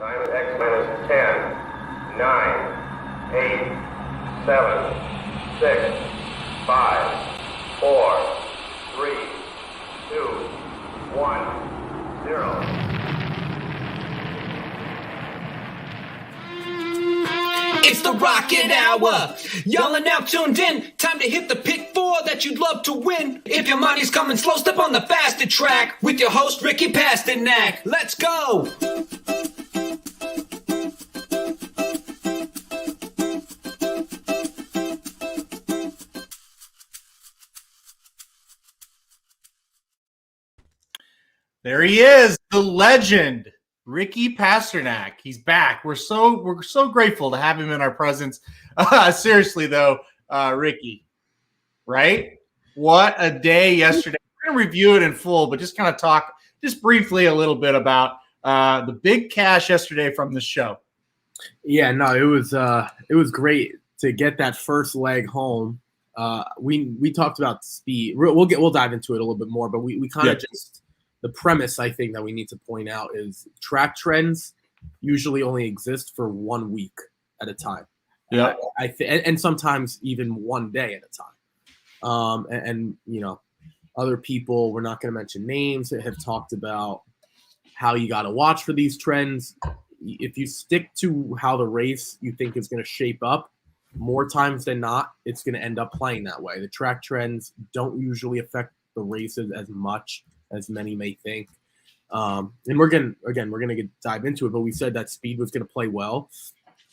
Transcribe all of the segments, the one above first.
Time X minus 10, 9, 8, 7, 6, 5, 4, 3, 2, 1, 0. It's the Rocket Hour. Y'all are now tuned in. Time to hit the pick four that you'd love to win. If your money's coming slow, step on the faster track with your host, Ricky Pasternak. Let's go. There he is, the legend, Ricky Pasternak. He's back. We're so grateful to have him in our presence. Seriously though, Ricky, right? What a day yesterday. We're gonna review it in full, but just kind of talk just briefly a little bit about the big cash yesterday from the show. Yeah, no, it was great to get that first leg home. We talked about speed. We'll dive into it a little bit more, but we kind of just. The premise, I think, that we need to point out is track trends usually only exist for 1 week at a time. Yeah, and sometimes even 1 day at a time. And you know, other people, we're not going to mention names, that have talked about how you got to watch for these trends. If you stick to how the race you think is going to shape up, more times than not, it's going to end up playing that way. The track trends don't usually affect the races as much as many may think. And we're going to dive into it, but we said that speed was going to play well.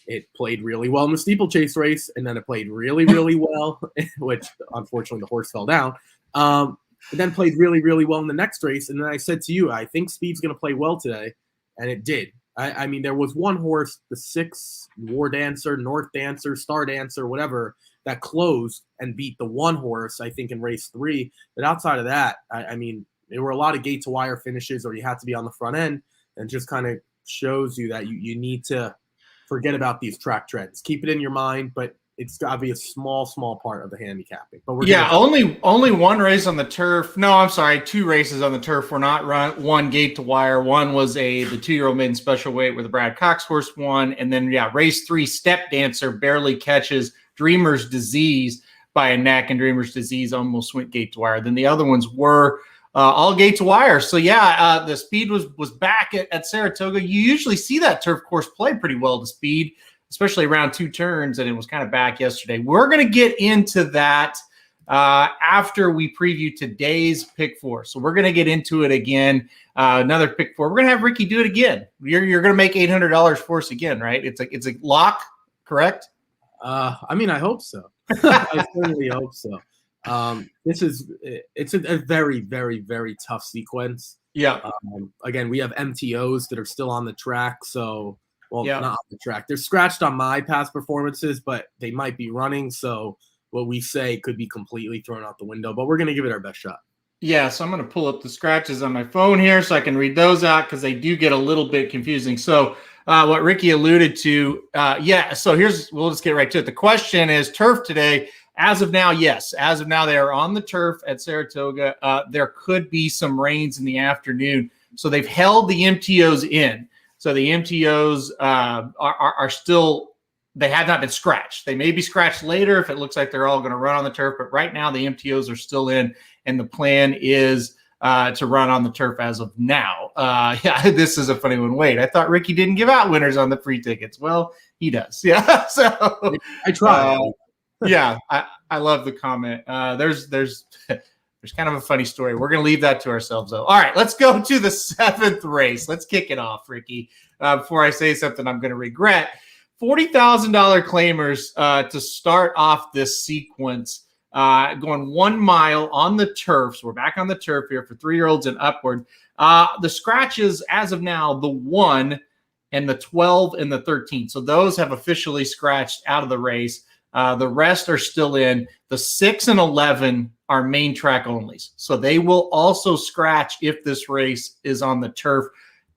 It played really well in the steeplechase race, and then it played really, really well, which unfortunately the horse fell down. And then played really, really well in the next race. And then I said to you, I think speed's going to play well today, and it did. I mean, there was one horse, the 6, War Dancer, North Dancer, Star Dancer, whatever, that closed and beat the one horse, I think, in race 3. But outside of that, I mean, there were a lot of gate to wire finishes, or you had to be on the front end, and just kind of shows you that you need to forget about these track trends. Keep it in your mind, but it's got to be a small part of the handicapping. But only one race on the turf. No, I'm sorry, 2 races on the turf were not run. One gate to wire. One was the 2-year-old maiden special weight where the Brad Cox horse won, and then race 3, Step Dancer barely catches Dreamer's Disease by a neck, and Dreamer's Disease almost went gate to wire. Then the other ones were all gate to wire. So the speed was back at Saratoga. You usually see that turf course play pretty well to speed, especially around 2 turns, and it was kind of back yesterday. We're going to get into that after we preview today's pick 4. So we're going to get into it again. Another pick 4. We're going to have Ricky do it again. You're going to make $800 for us again, right? It's a lock, correct? I mean, I hope so. I certainly hope so. It's a very, very, very tough sequence. Yeah. Again, we have MTOs that are still on the track. So, not on the track. They're scratched on my past performances, but they might be running. So what we say could be completely thrown out the window, but we're going to give it our best shot. Yeah. So I'm going to pull up the scratches on my phone here so I can read those out, because they do get a little bit confusing. So what Ricky alluded to, so we'll just get right to it. The question is turf today. As of now, yes. As of now, they are on the turf at Saratoga. There could be some rains in the afternoon. So they've held the MTOs in. So the MTOs are still, they have not been scratched. They may be scratched later if it looks like they're all going to run on the turf. But right now, the MTOs are still in. And the plan is to run on the turf as of now. This is a funny one. Wait, I thought Ricky didn't give out winners on the free tickets. Well, he does. Yeah. So I try. I love the comment. There's kind of a funny story. We're going to leave that to ourselves, though. All right, let's go to the 7th race. Let's kick it off, Ricky. Before I say something I'm going to regret. $40,000 claimers to start off this sequence, going 1 mile on the turf. So we're back on the turf here for 3-year-olds and upward. The scratches, as of now, the 1 and the 12 and the 13. So those have officially scratched out of the race. The rest are still in. The 6 and 11 are main track onlys. So they will also scratch if this race is on the turf.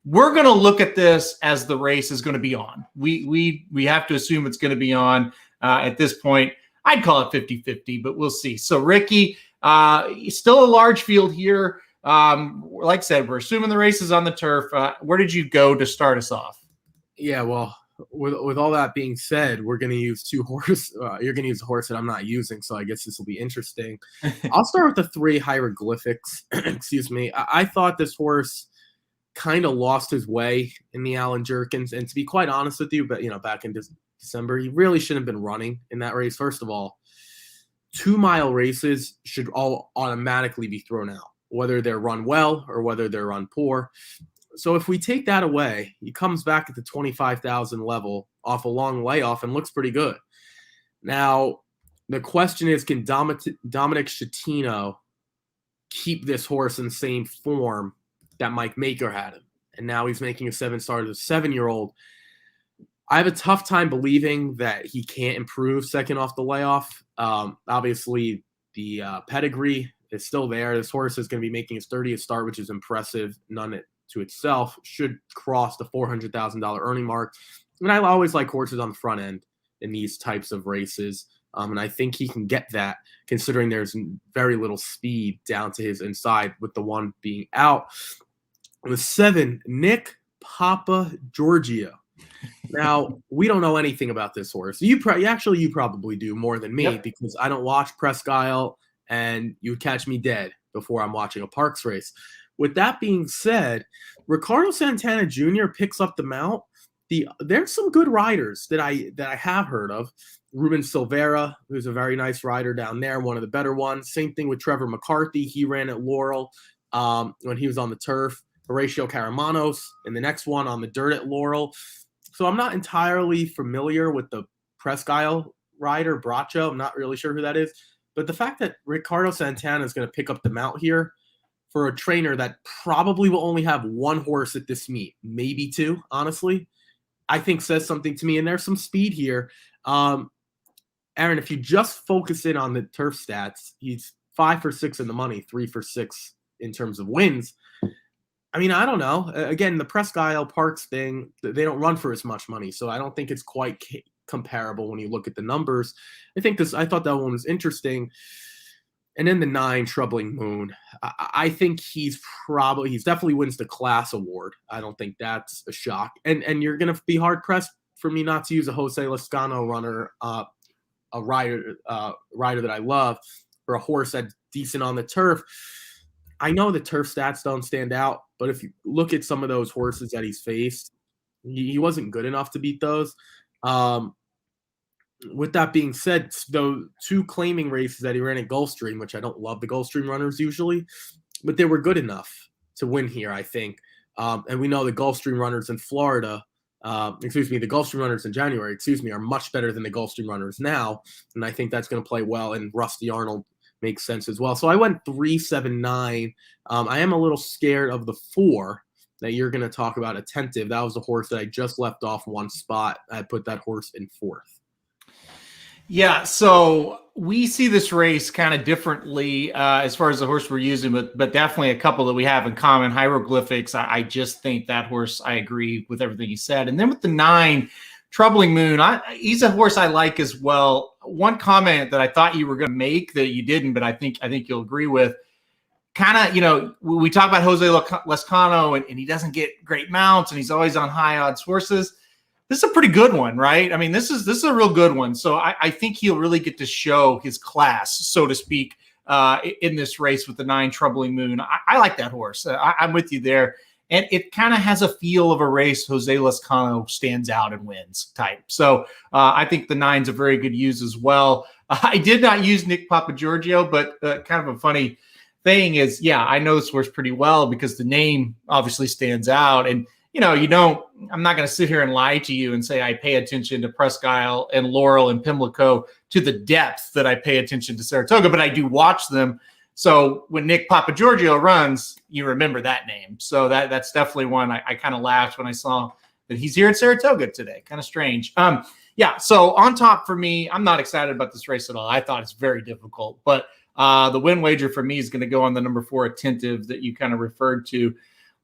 We're going to look at this as the race is going to be on. We have to assume it's going to be on at this point. I'd call it 50-50, but we'll see. So Ricky, still a large field here. Like I said, we're assuming the race is on the turf. Where did you go to start us off? Yeah, well, with all that being said, we're going to use two horse. You're going to use a horse that I'm not using, so I guess this will be interesting. I'll start with the 3 hieroglyphics. Excuse me. I thought this horse kind of lost his way in the Allen Jerkins, and to be quite honest with you, but back in December, he really shouldn't have been running in that race. First of all, 2-mile races should all automatically be thrown out, whether they're run well or whether they're run poor. So if we take that away, he comes back at the 25,000 level off a long layoff and looks pretty good. Now, the question is, can Dominic Schettino keep this horse in the same form that Mike Maker had him? And now he's making a 7-star as a 7-year-old. I have a tough time believing that he can't improve second off the layoff. Obviously, the pedigree is still there. This horse is going to be making his 30th start, which is impressive. None to itself should cross the $400,000 earning mark. And I always like horses on the front end in these types of races. And I think he can get that, considering there's very little speed down to his inside with the 1 being out. The 7, Nick Papa Giorgio. Now, we don't know anything about this horse. You probably do more than me, because I don't watch Presque Isle, and you would catch me dead before I'm watching a Parks race. With that being said, Ricardo Santana Jr. picks up the mount. There's some good riders that I have heard of. Ruben Silveira, who's a very nice rider down there, one of the better ones. Same thing with Trevor McCarthy. He ran at Laurel when he was on the turf. Horatio Caramanos in the next one on the dirt at Laurel. So I'm not entirely familiar with the Presque Isle rider, Bracho. I'm not really sure who that is. But the fact that Ricardo Santana is going to pick up the mount here for a trainer that probably will only have 1 horse at this meet, maybe 2, honestly, I think says something to me. And there's some speed here. Aaron, if you just focus in on the turf stats, he's 5 for 6 in the money, 3 for 6 in terms of wins. I mean, I don't know. Again, the Presque Isle Parks thing, they don't run for as much money, so I don't think it's quite comparable when you look at the numbers. I thought that one was interesting. And then the 9, Troubling Moon. I think he's definitely wins the class award. I don't think that's a shock. And you're going to be hard pressed for me not to use a Jose Lezcano runner, a rider that I love, or a horse that's decent on the turf. I know the turf stats don't stand out, but if you look at some of those horses that he's faced, he wasn't good enough to beat those. With that being said, those 2 claiming races that he ran at Gulfstream, which I don't love the Gulfstream runners usually, but they were good enough to win here, I think. And we know the Gulfstream runners in Florida, the Gulfstream runners in January, are much better than the Gulfstream runners now. And I think that's going to play well. And Rusty Arnold makes sense as well. So I went 3, 7, 9. I am a little scared of the 4 that you're going to talk about, Attentive. That was the horse that I just left off 1 spot. I put that horse in 4th. Yeah, so we see this race kind of differently as far as the horse we're using, but definitely a couple that we have in common. Hieroglyphics, I just think that horse, I agree with everything he said. And then with the 9, Troubling Moon, he's a horse I like as well. One comment that I thought you were going to make that you didn't, but I think you'll agree with, kind of, we talk about Jose Lezcano and he doesn't get great mounts and he's always on high odds horses. This is a pretty good one, right? I mean, this is a real good one. So I think he'll really get to show his class, so to speak, in this race with the 9, Troubling Moon. I like that horse. I'm with you there. And it kind of has a feel of a race Jose Lezcano stands out and wins type. So I think the 9's a very good use as well. I did not use Nick Papagiorgio, but kind of a funny thing is, I know this horse pretty well because the name obviously stands out. And I'm not going to sit here and lie to you and say I pay attention to Presque Isle and Laurel and Pimlico to the depth that I pay attention to Saratoga, but I do watch them. So when Nick Papagiorgio runs, you remember that name. So that's definitely one I kind of laughed when I saw that he's here at Saratoga today. Kind of strange. So on top for me, I'm not excited about this race at all. I thought it's very difficult, but the win wager for me is going to go on the number 4, Attentive, that you kind of referred to.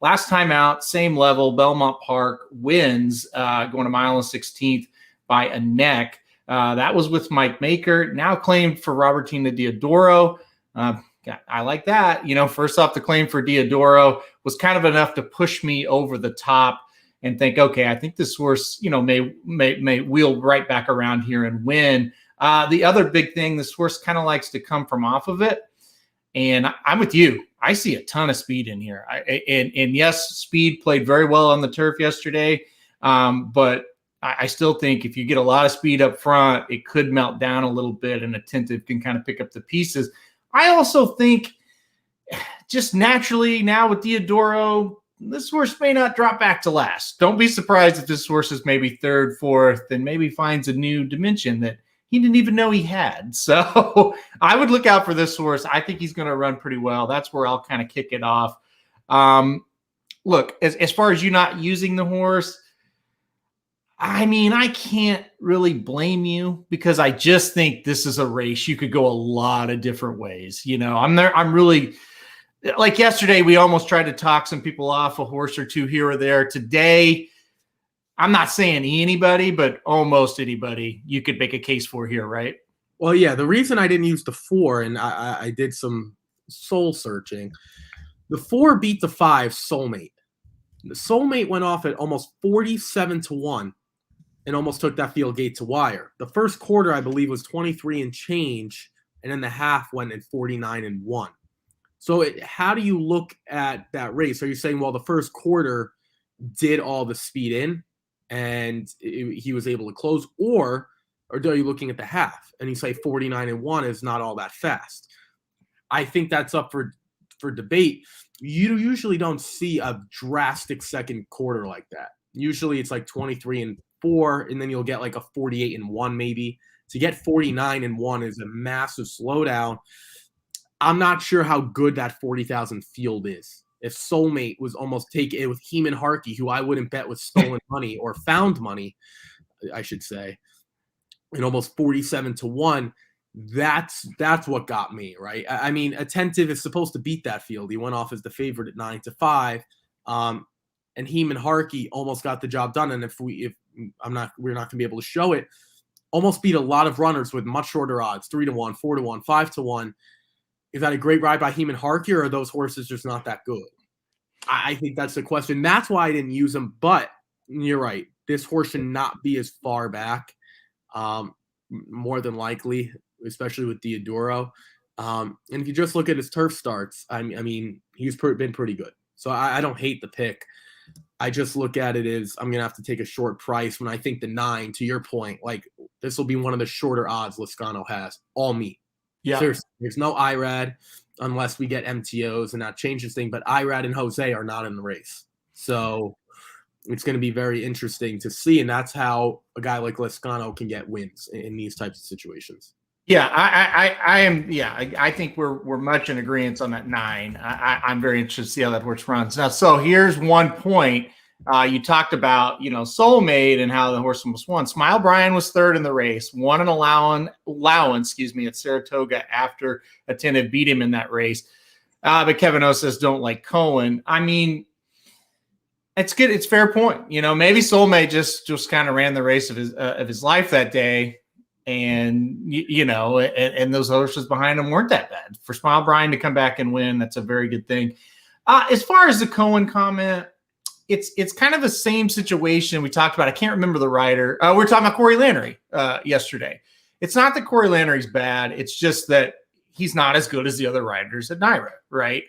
Last time out, same level, Belmont Park wins, going a mile and 16th by a neck. That was with Mike Maker, now claimed for Robertina Diodoro. I like that. First off, the claim for Diodoro was kind of enough to push me over the top. and think, okay, I think this horse, may wheel right back around here and win. The other big thing, this horse kind of likes to come from off of it. And I'm with you. I see a ton of speed in here. And yes, speed played very well on the turf yesterday. But I still think if you get a lot of speed up front, it could melt down a little bit, and Attentive can kind of pick up the pieces. I also think just naturally now with Diodoro, this horse may not drop back to last. Don't be surprised if this horse is maybe third, fourth, and maybe finds a new dimension that he didn't even know he had. So I would look out for this horse. I think he's going to run pretty well. That's where I'll kind of kick it off. Look, as far as you not using the horse, I mean, I can't really blame you because I just think this is a race. You could go a lot of different ways. I'm really like yesterday, we almost tried to talk some people off a horse or two here or there. Today, I'm not saying anybody, but almost anybody you could make a case for here, right? Well, yeah, the reason I didn't use the 4, and I did some soul searching, the 4 beat the 5 Soulmate. The Soulmate went off at almost 47-1 and almost took that field gate to wire. The first quarter, I believe, was 23 and change, and then the half went at 49-1. So how do you look at that race? Are you saying, well, the first quarter did all the speed in and he was able to close, or are you looking at the half and you say 49-1 is not all that fast? I think that's up for debate. You usually don't see a drastic second quarter like that. Usually it's like 23-4, and then you'll get like a 48-1 maybe. To get 49-1 is a massive slowdown. I'm not sure how good that 40,000 field is. If Soulmate was almost taken it with Heeman Harkey, who I wouldn't bet was stolen money or found money, I should say, and almost 47-1, that's what got me, right? I mean, Attentive is supposed to beat that field. He went off as the favorite at 9-5, and Heeman Harkey almost got the job done. And we're not going to be able to show it. Almost beat a lot of runners with much shorter odds, 3-1, 4-1, 5-1. Is that a great ride by Heeman Harkey, or are those horses just not that good? I think that's the question. That's why I didn't use them. But you're right. This horse should not be as far back, more than likely, especially with Diodoro. And if you just look at his turf starts, I mean, he's been pretty good. So I don't hate the pick. I just look at it as I'm going to have to take a short price when I think the 9, to your point, like this will be one of the shorter odds Lezcano has, all meat. Yeah. Seriously, there's no IRAD unless we get MTOs, and that changes things. But IRAD and Jose are not in the race. So it's going to be very interesting to see. And that's how a guy like Lezcano can get wins in these types of situations. Yeah, I am. Yeah, I think we're much in agreement on that 9. I'm very interested to see how that horse runs. Now, so here's one point. You talked about, Soulmate and how the horse almost won. Smile Brian was third in the race, won an allowance, at Saratoga after Attentive beat him in that race. But Kevin O says don't like Cohen. I mean, it's good. It's fair point. Maybe Soulmate just kind of ran the race of his life that day. And, and those horses behind him weren't that bad. For Smile Brian to come back and win, that's a very good thing. As far as the Cohen comment, it's kind of the same situation we talked about. I can't remember the rider. We were talking about Corey Lannery yesterday. It's not that Corey Lannery's bad. It's just that he's not as good as the other riders at NYRA, right?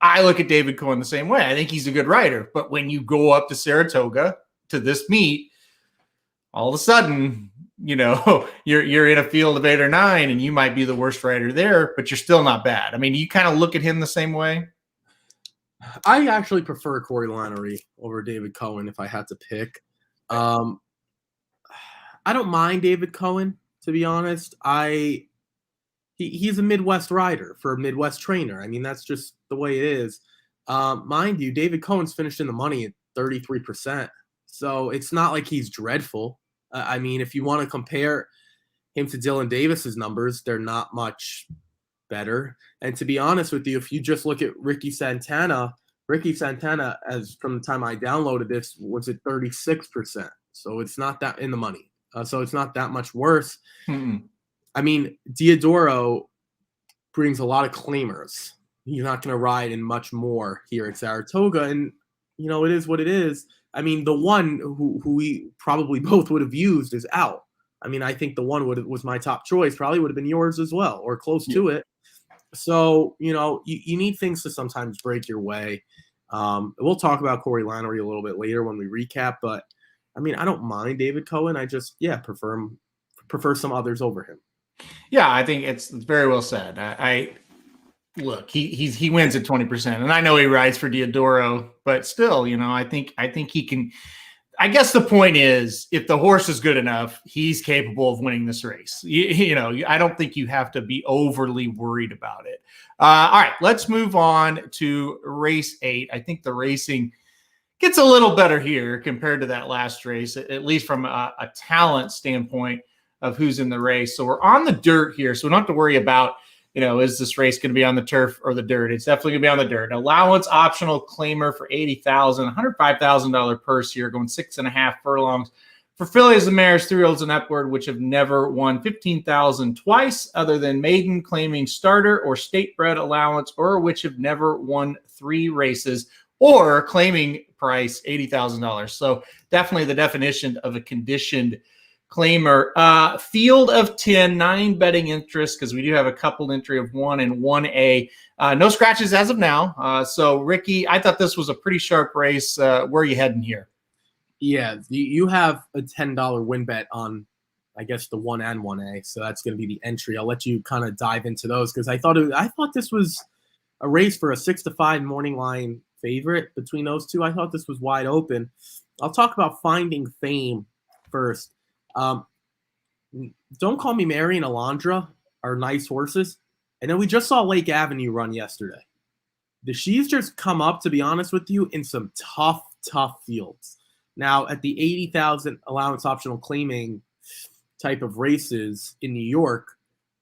I look at David Cohen the same way. I think he's a good rider. But when you go up to Saratoga to this meet, all of a sudden, you're in a field of 8 or 9, and you might be the worst rider there, but you're still not bad. I mean, you kind of look at him the same way. I actually prefer Corey Lannery over David Cohen if I had to pick. I don't mind David Cohen, to be honest. He's a Midwest rider for a Midwest trainer. I mean, that's just the way it is. Mind you, David Cohen's finished in the money at 33%. So it's not like he's dreadful. I mean, if you want to compare him to Dylan Davis's numbers, they're not much better. And to be honest with you, if you just look at Ricky Santana, as from the time I downloaded this, was at 36%. So it's not that in the money. So it's not that much worse. Mm-mm. I mean, Diodoro brings a lot of claimers. You're not going to ride in much more here at Saratoga. And, it is what it is. I mean, the one who we probably both would have used is out. I mean, I think the one was my top choice. Probably would have been yours as well, or close to it. So, you need things to sometimes break your way. We'll talk about Corey Lanerie a little bit later when we recap, but I mean, I don't mind David Cohen. I just, prefer some others over him. Yeah, I think it's very well said. I look, he wins at 20%, and I know he rides for Diodoro, but still, I think he can. I guess the point is, if the horse is good enough, he's capable of winning this race. I don't think you have to be overly worried about it. All right, let's move on to race 8. I think the racing gets a little better here compared to that last race, at least from a talent standpoint of who's in the race. So we're on the dirt here, so we don't have to worry about, is this race going to be on the turf or the dirt? It's definitely going to be on the dirt. Allowance optional claimer for $80,000, $105,000 purse here, going 6.5 furlongs for fillies and mares, 3-year-olds and upward, which have never won $15,000 twice, other than maiden claiming starter or state bred allowance, or which have never won 3 races, or claiming price $80,000. So definitely the definition of a conditioned claimer. Field of 10, 9 betting interest, because we do have a coupled entry of 1 and 1A. No scratches as of now. So, Ricky, I thought this was a pretty sharp race. Where are you heading here? Yeah, you have a $10 win bet on, I guess, the 1 and 1A. So that's going to be the entry. I'll let you kind of dive into those, because I thought this was a race for a 6-5 morning line favorite between those two. I thought this was wide open. I'll talk about Finding Fame first. Don't Call Me Mary and Alondra are nice horses. I know we just saw Lake Avenue run yesterday. She's just come up, to be honest with you, in some tough fields. Now, at the 80,000 allowance optional claiming type of races in New York,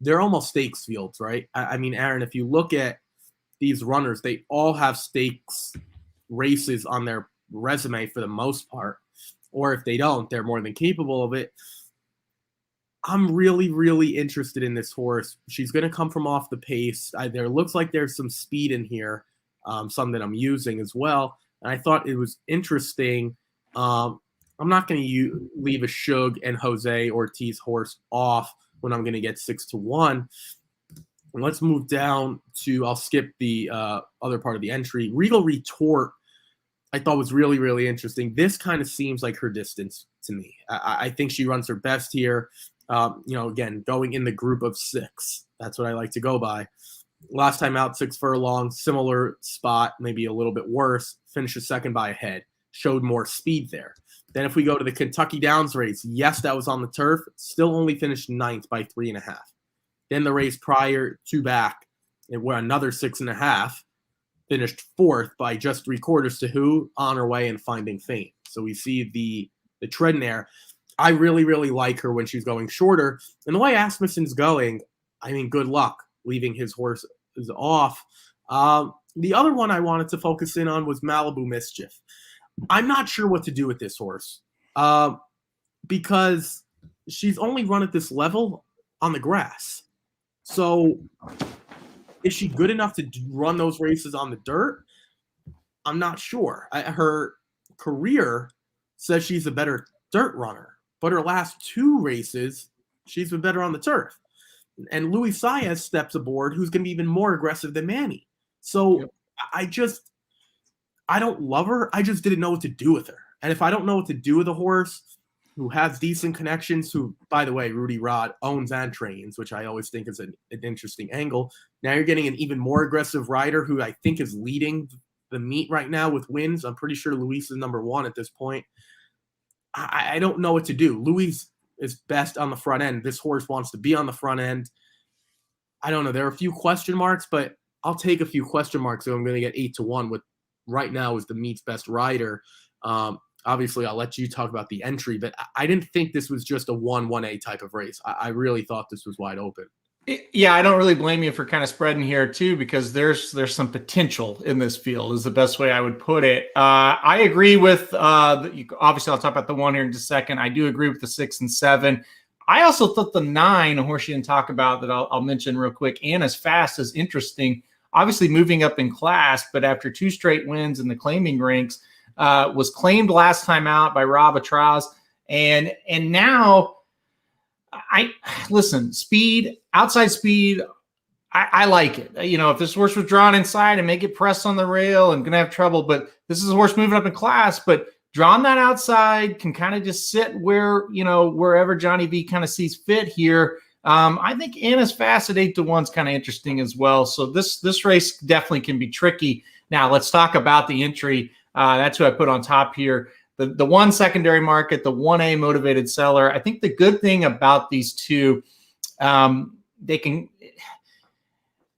they're almost stakes fields, right? I mean, Aaron, if you look at these runners, they all have stakes races on their resume for the most part. Or if they don't, they're more than capable of it. I'm really, really interested in this horse. She's going to come from off the pace. There looks like there's some speed in here, some that I'm using as well. And I thought it was interesting. I'm not going to leave a Shug and Jose Ortiz horse off when I'm going to get 6-1. And let's move down to, I'll skip the other part of the entry. Regal Retort, I thought was really, really interesting. This kind of seems like her distance to me. I think she runs her best here. Again, going in the group of 6. That's what I like to go by. Last time out, 6 furlongs, similar spot, maybe a little bit worse. Finishes second by a head. Showed more speed there. Then if we go to the Kentucky Downs race, yes, that was on the turf. Still only finished 9th by 3.5. Then the race prior to back, it were another 6.5. Finished 4th by just 3/4 to who? Honor Way and Finding Fame. So we see the trend there. I really, really like her when she's going shorter. And the way Asmussen's going, I mean, good luck leaving his horse off. The other one I wanted to focus in on was Malibu Mischief. I'm not sure what to do with this horse because she's only run at this level on the grass. So is she good enough to run those races on the dirt? I'm not sure. Her career says she's a better dirt runner, but her last 2 races, she's been better on the turf. And Luis Saez steps aboard, who's going to be even more aggressive than Manny. So yep. I don't love her. I just didn't know what to do with her. And if I don't know what to do with a horse who has decent connections, who, by the way, Rudy Rod owns and trains, which I always think is an interesting angle. Now you're getting an even more aggressive rider who I think is leading the meet right now with wins. I'm pretty sure Luis is number 1 at this point. I don't know what to do. Luis is best on the front end. This horse wants to be on the front end. I don't know. There are a few question marks, but I'll take a few question marks. So I'm going to get 8-1 with right now is the meet's best rider. Obviously, I'll let you talk about the entry, but I didn't think this was just a 1-1A type of race. I really thought this was wide open. Yeah, I don't really blame you for kind of spreading here too, because there's some potential in this field is the best way I would put it. I agree with obviously I'll talk about the 1 here in just a second. I do agree with the 6 and 7. I also thought the 9, a horse you didn't talk about that I'll mention real quick, and As Fast is interesting. Obviously moving up in class, but after 2 straight wins in the claiming ranks, was claimed last time out by Rob Atraz. And now I listen, speed, outside speed. I like it. If this horse was drawn inside and make it press on the rail and going to have trouble, but this is a horse moving up in class, but drawn that outside can kind of just sit wherever Johnny V kind of sees fit here. I think Anna's Fast at 8-1 is kind of interesting as well. So this race definitely can be tricky. Now let's talk about the entry. That's who I put on top here. The one secondary market, the 1A Motivated Seller. I think the good thing about these two,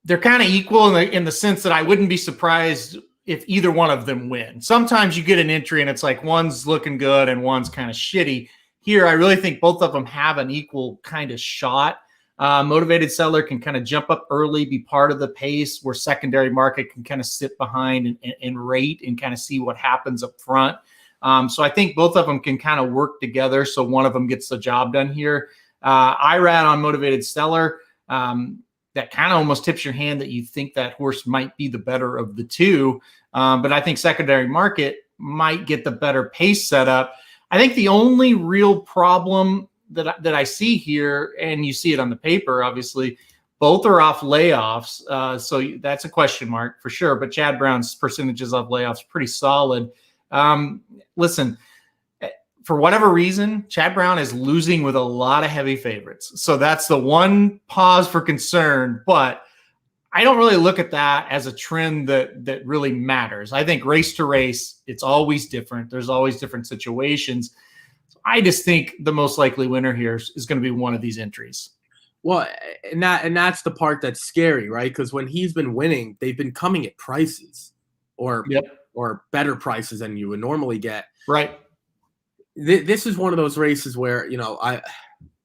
they're kind of equal in the sense that I wouldn't be surprised if either one of them win. Sometimes you get an entry and it's like one's looking good and one's kind of shitty. Here, I really think both of them have an equal kind of shot. Motivated Seller can kind of jump up early, be part of the pace, where secondary market can kind of sit behind and rate and kind of see what happens up front. So I think both of them can kind of work together so one of them gets the job done here. IRAD on Motivated Seller, that kind of almost tips your hand that you think that horse might be the better of the two. But I think secondary market might get the better pace setup. I think the only real problem that I see here, and you see it on the paper, obviously, both are off layoffs. So that's a question mark for sure. But Chad Brown's percentages of layoffs pretty solid. Listen, for whatever reason, Chad Brown is losing with a lot of heavy favorites. So that's the one pause for concern. But I don't really look at that as a trend that really matters. I think race to race, it's always different. There's always different situations. So I just think the most likely winner here is going to be one of these entries. Well, and that's the part that's scary, right? Because when he's been winning, they've been coming at prices or better prices than you would normally get. Right. This is one of those races where,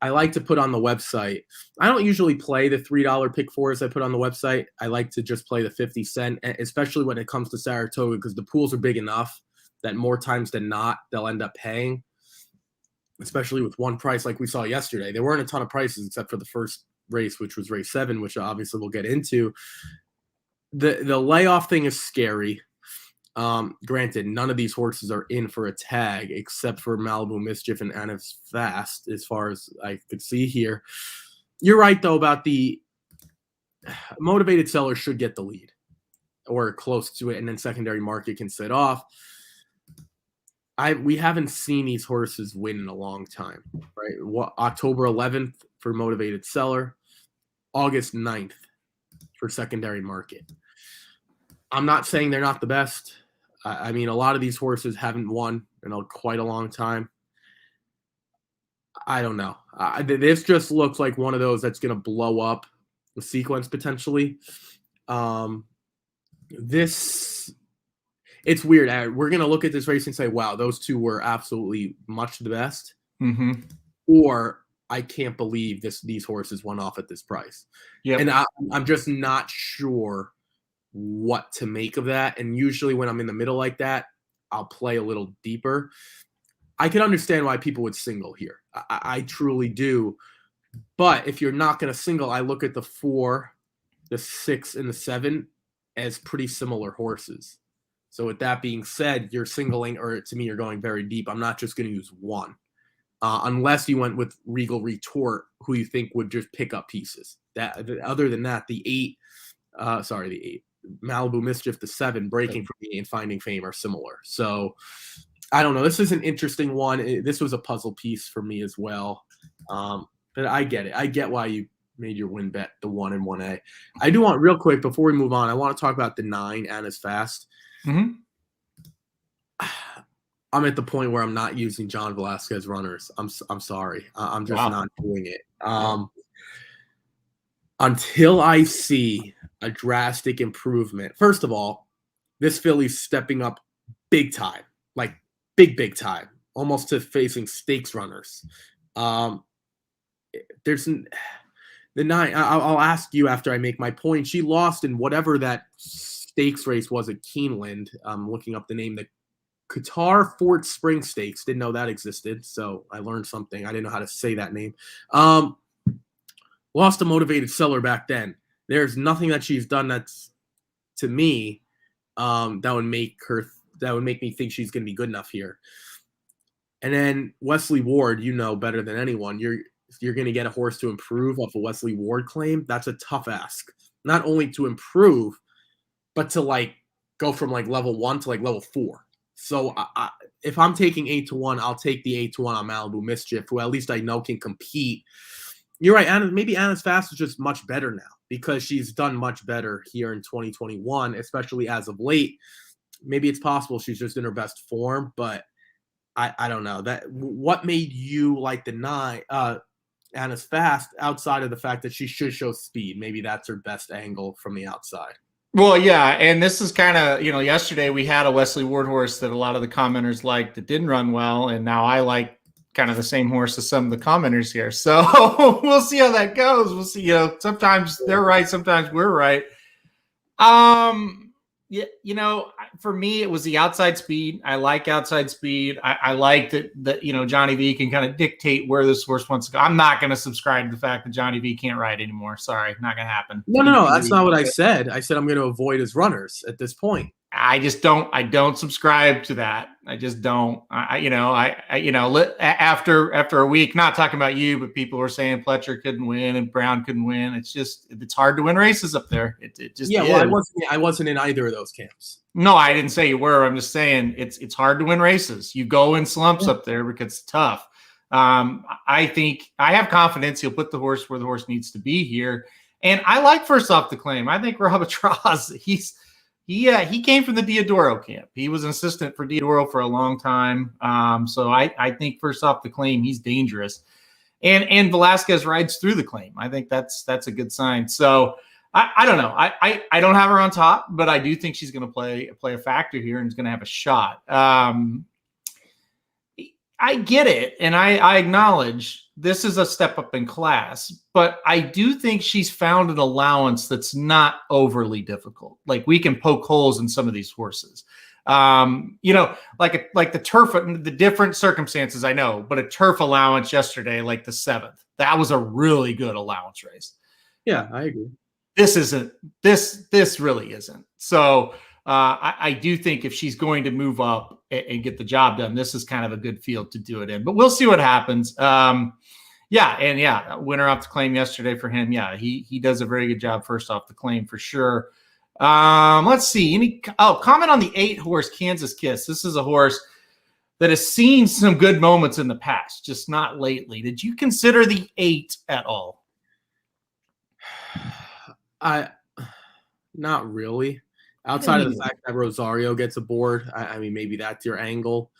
I like to put on the website. I don't usually play the $3 pick fours I put on the website. I like to just play the 50 cent, especially when it comes to Saratoga, because the pools are big enough that more times than not, they'll end up paying, especially with one price like we saw yesterday. There weren't a ton of prices except for the first race, which was race 7, which obviously we'll get into. The layoff thing is scary. Granted, none of these horses are in for a tag except for Malibu Mischief and Anna's Fast, as far as I could see here. You're right, though, about the Motivated Seller should get the lead or close to it, and then secondary market can sit off. We haven't seen these horses win in a long time, right? October 11th for Motivated Seller, August 9th for secondary market. I'm not saying they're not the best. I mean, a lot of these horses haven't won in quite a long time. I don't know. This just looks like one of those that's going to blow up the sequence potentially. It's weird. We're going to look at this race and say, wow, those two were absolutely much the best. Mm-hmm. Or I can't believe these horses went off at this price. Yep. And I'm just not sure what to make of that. And usually when I'm in the middle like that, I'll play a little deeper. I can understand why people would single here. I truly do. But if you're not going to single, I look at the 4, the 6, and the 7 as pretty similar horses. So with that being said, you're singling, or to me, you're going very deep. I'm not just going to use one. Unless you went with Regal Retort, who you think would just pick up pieces. Other than that, the 8, Malibu Mischief, the 7, Breaking from the 8 and Finding Fame are similar. So I don't know. This is an interesting one. This was a puzzle piece for me as well. But I get it. I get why you made your win bet, the 1 and 1A. I do want, real quick, before we move on, I want to talk about the 9, Anna's Fast. Mm-hmm. I'm at the point where I'm not using John Velasquez runners. I'm sorry. I'm just not doing it. Until I see a drastic improvement. First of all, this filly's stepping up big time, like big time, almost to facing stakes runners. There's the 9. I'll ask you after I make my point. She lost in whatever that stakes race was at Keeneland. I'm looking up the name. The Qatar Fort Spring Stakes. Didn't know that existed, so I learned something. I didn't know how to say that name. Lost a Motivated Seller back then. There's nothing that she's done that's, to me, that would make her that would make me think she's going to be good enough here. And then Wesley Ward, you know better than anyone. You're going to get a horse to improve off a Wesley Ward claim. That's a tough ask. Not only to improve, but to like go from like level 1 to like level 4. So if I'm taking 8-1, I'll take the 8-1 on Malibu Mischief, who at least I know can compete. You're right, Anna. Maybe Anna's Fast is just much better now because she's done much better here in 2021, especially as of late. Maybe it's possible she's just in her best form, but I don't know. What made you like the 9 Anna's Fast outside of the fact that she should show speed? Maybe that's her best angle from the outside. Well, yeah, and this is kind of, yesterday we had a Wesley Ward horse that a lot of the commenters liked that didn't run well, and now I like kind of the same horse as some of the commenters here. So we'll see how that goes. We'll see. Sometimes they're right, sometimes we're right. Yeah, for me, it was the outside speed. I like outside speed. I like that Johnny V can kind of dictate where this horse wants to go. I'm not going to subscribe to the fact that Johnny V can't ride anymore. Sorry, not going to happen. No, that's not what I said. I said I'm going to avoid his runners at this point. I just don't. I don't subscribe to that. I just don't. After a week, not talking about you, but people were saying Pletcher couldn't win and Brown couldn't win. It's hard to win races up there. It just is. Well, I wasn't in either of those camps. No, I didn't say you were. I'm just saying it's hard to win races. You go in slumps up there because it's tough. I think I have confidence he'll put the horse where the horse needs to be here. And I like First Off the Claim. I think Rob Atraz, he came from the Diodoro camp. He was an assistant for Diodoro for a long time. So I think First Off the Claim, he's dangerous. And Velasquez rides through the claim. I think that's a good sign. So I don't know. I don't have her on top, but I do think she's going to play a factor here and is going to have a shot. I get it, and I acknowledge this is a step up in class, but I do think she's found an allowance that's not overly difficult. Like we can poke holes in some of these horses. Like the turf, the different circumstances I know, but a turf allowance yesterday, like the 7th, that was a really good allowance race. Yeah, I agree. This isn't. This really isn't. So I do think if she's going to move up and get the job done, this is kind of a good field to do it in. But we'll see what happens. Winner off the claim yesterday for him. Yeah, he does a very good job First Off the Claim for sure. Let's see. Comment on the 8 horse Kansas Kiss. This is a horse that has seen some good moments in the past, just not lately. Did you consider the 8 at all? Not really. Outside of the fact that Rosario gets aboard, I mean, maybe that's your angle.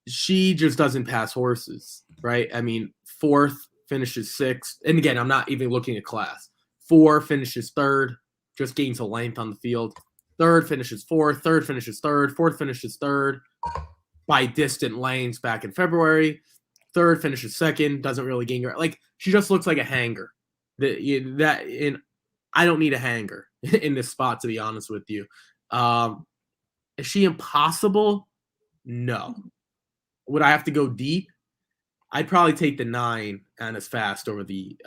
She just doesn't pass horses, right? I mean, 4th finishes 6th. And again, I'm not even looking at class. 4 finishes 3rd, just gains a length on the field. 3rd finishes 4th, 3rd finishes 3rd, 4th finishes 3rd by distant lanes back in February. 3rd finishes 2nd, doesn't really gain your, like, she just looks like a hanger. I don't need a hanger in this spot, to be honest with you. Is she impossible? No. Would I have to go deep? I'd probably take the 9 Anna's Fast over the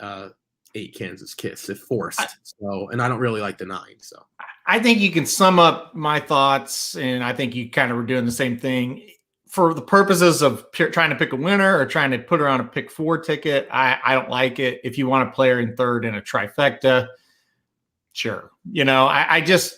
8 Kansas Kiss if forced. And I don't really like the 9. So I think you can sum up my thoughts, and I think you kind of were doing the same thing. For the purposes of trying to pick a winner or trying to put her on a pick 4 ticket, I don't like it. If you want to play her in 3rd in a trifecta, sure. I just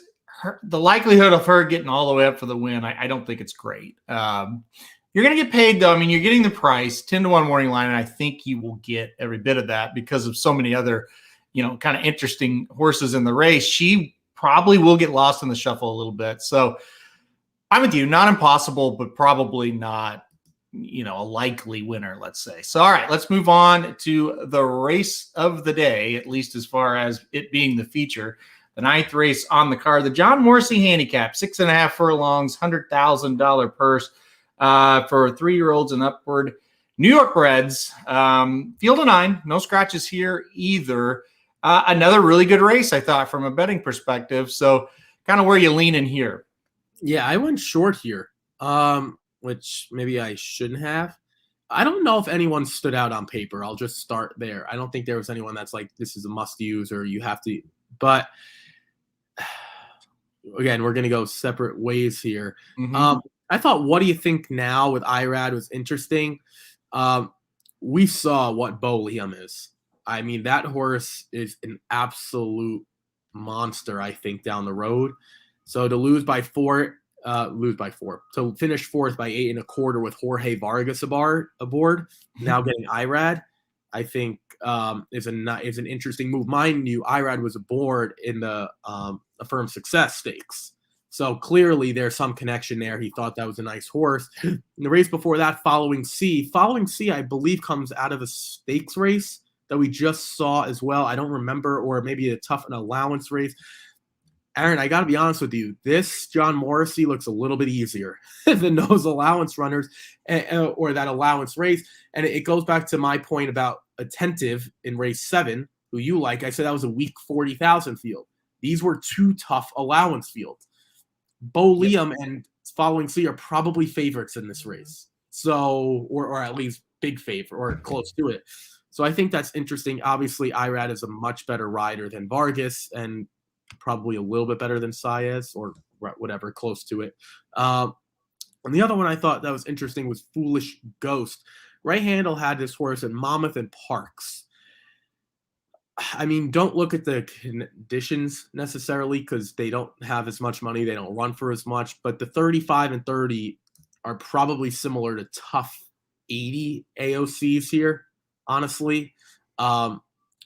the likelihood of her getting all the way up for the win, I don't think it's great. You're going to get paid, though. I mean, you're getting the price, 10-1 morning line, and I think you will get every bit of that because of so many other, kind of interesting horses in the race. She probably will get lost in the shuffle a little bit. So I'm with you. Not impossible, but probably not, a likely winner, let's say. So, all right, let's move on to the race of the day, at least as far as it being the feature. The 9th race on the card, the John Morrissey Handicap, 6.5 furlongs, $100,000 purse for 3-year-olds and upward. New York Reds, field of 9, no scratches here either. Another really good race, I thought, from a betting perspective. So, kind of where you lean in here. Yeah, I went short here, which maybe I shouldn't have. I don't know if anyone stood out on paper. I'll just start there. I don't think there was anyone that's like, this is a must use or you have to. But again, we're going to go separate ways here. Mhm. I thought, what do you think now with Irad was interesting. We saw what Bo Liam is. I mean, that horse is an absolute monster, I think, down the road. So to lose by four, to finish fourth by 8.25 with Jorge Vargas aboard, now getting Irad, I think is an interesting move. Mind you, Irad was aboard in the Affirmed Success Stakes. So clearly there's some connection there. He thought that was a nice horse. In the race before that, Following C, I believe, comes out of a stakes race that we just saw as well. I don't remember, or maybe an allowance race. Aaron, I got to be honest with you. This John Morrissey looks a little bit easier than those allowance runners or that allowance race. And it goes back to my point about Attentive in race 7, who you like. I said that was a weak 40,000 field. These were 2 tough allowance fields. Bo Liam and Following C are probably favorites in this race. So, or at least big favorite or close to it. So I think that's interesting. Obviously, Irad is a much better rider than Vargas and probably a little bit better than Saez or whatever, close to it. And the other one I thought that was interesting was Foolish Ghost. Right Handle had this horse in Monmouth and Parks. I mean, don't look at the conditions necessarily because they don't have as much money. They don't run for as much. But the 35 and 30 are probably similar to tough 80 AOCs here, honestly.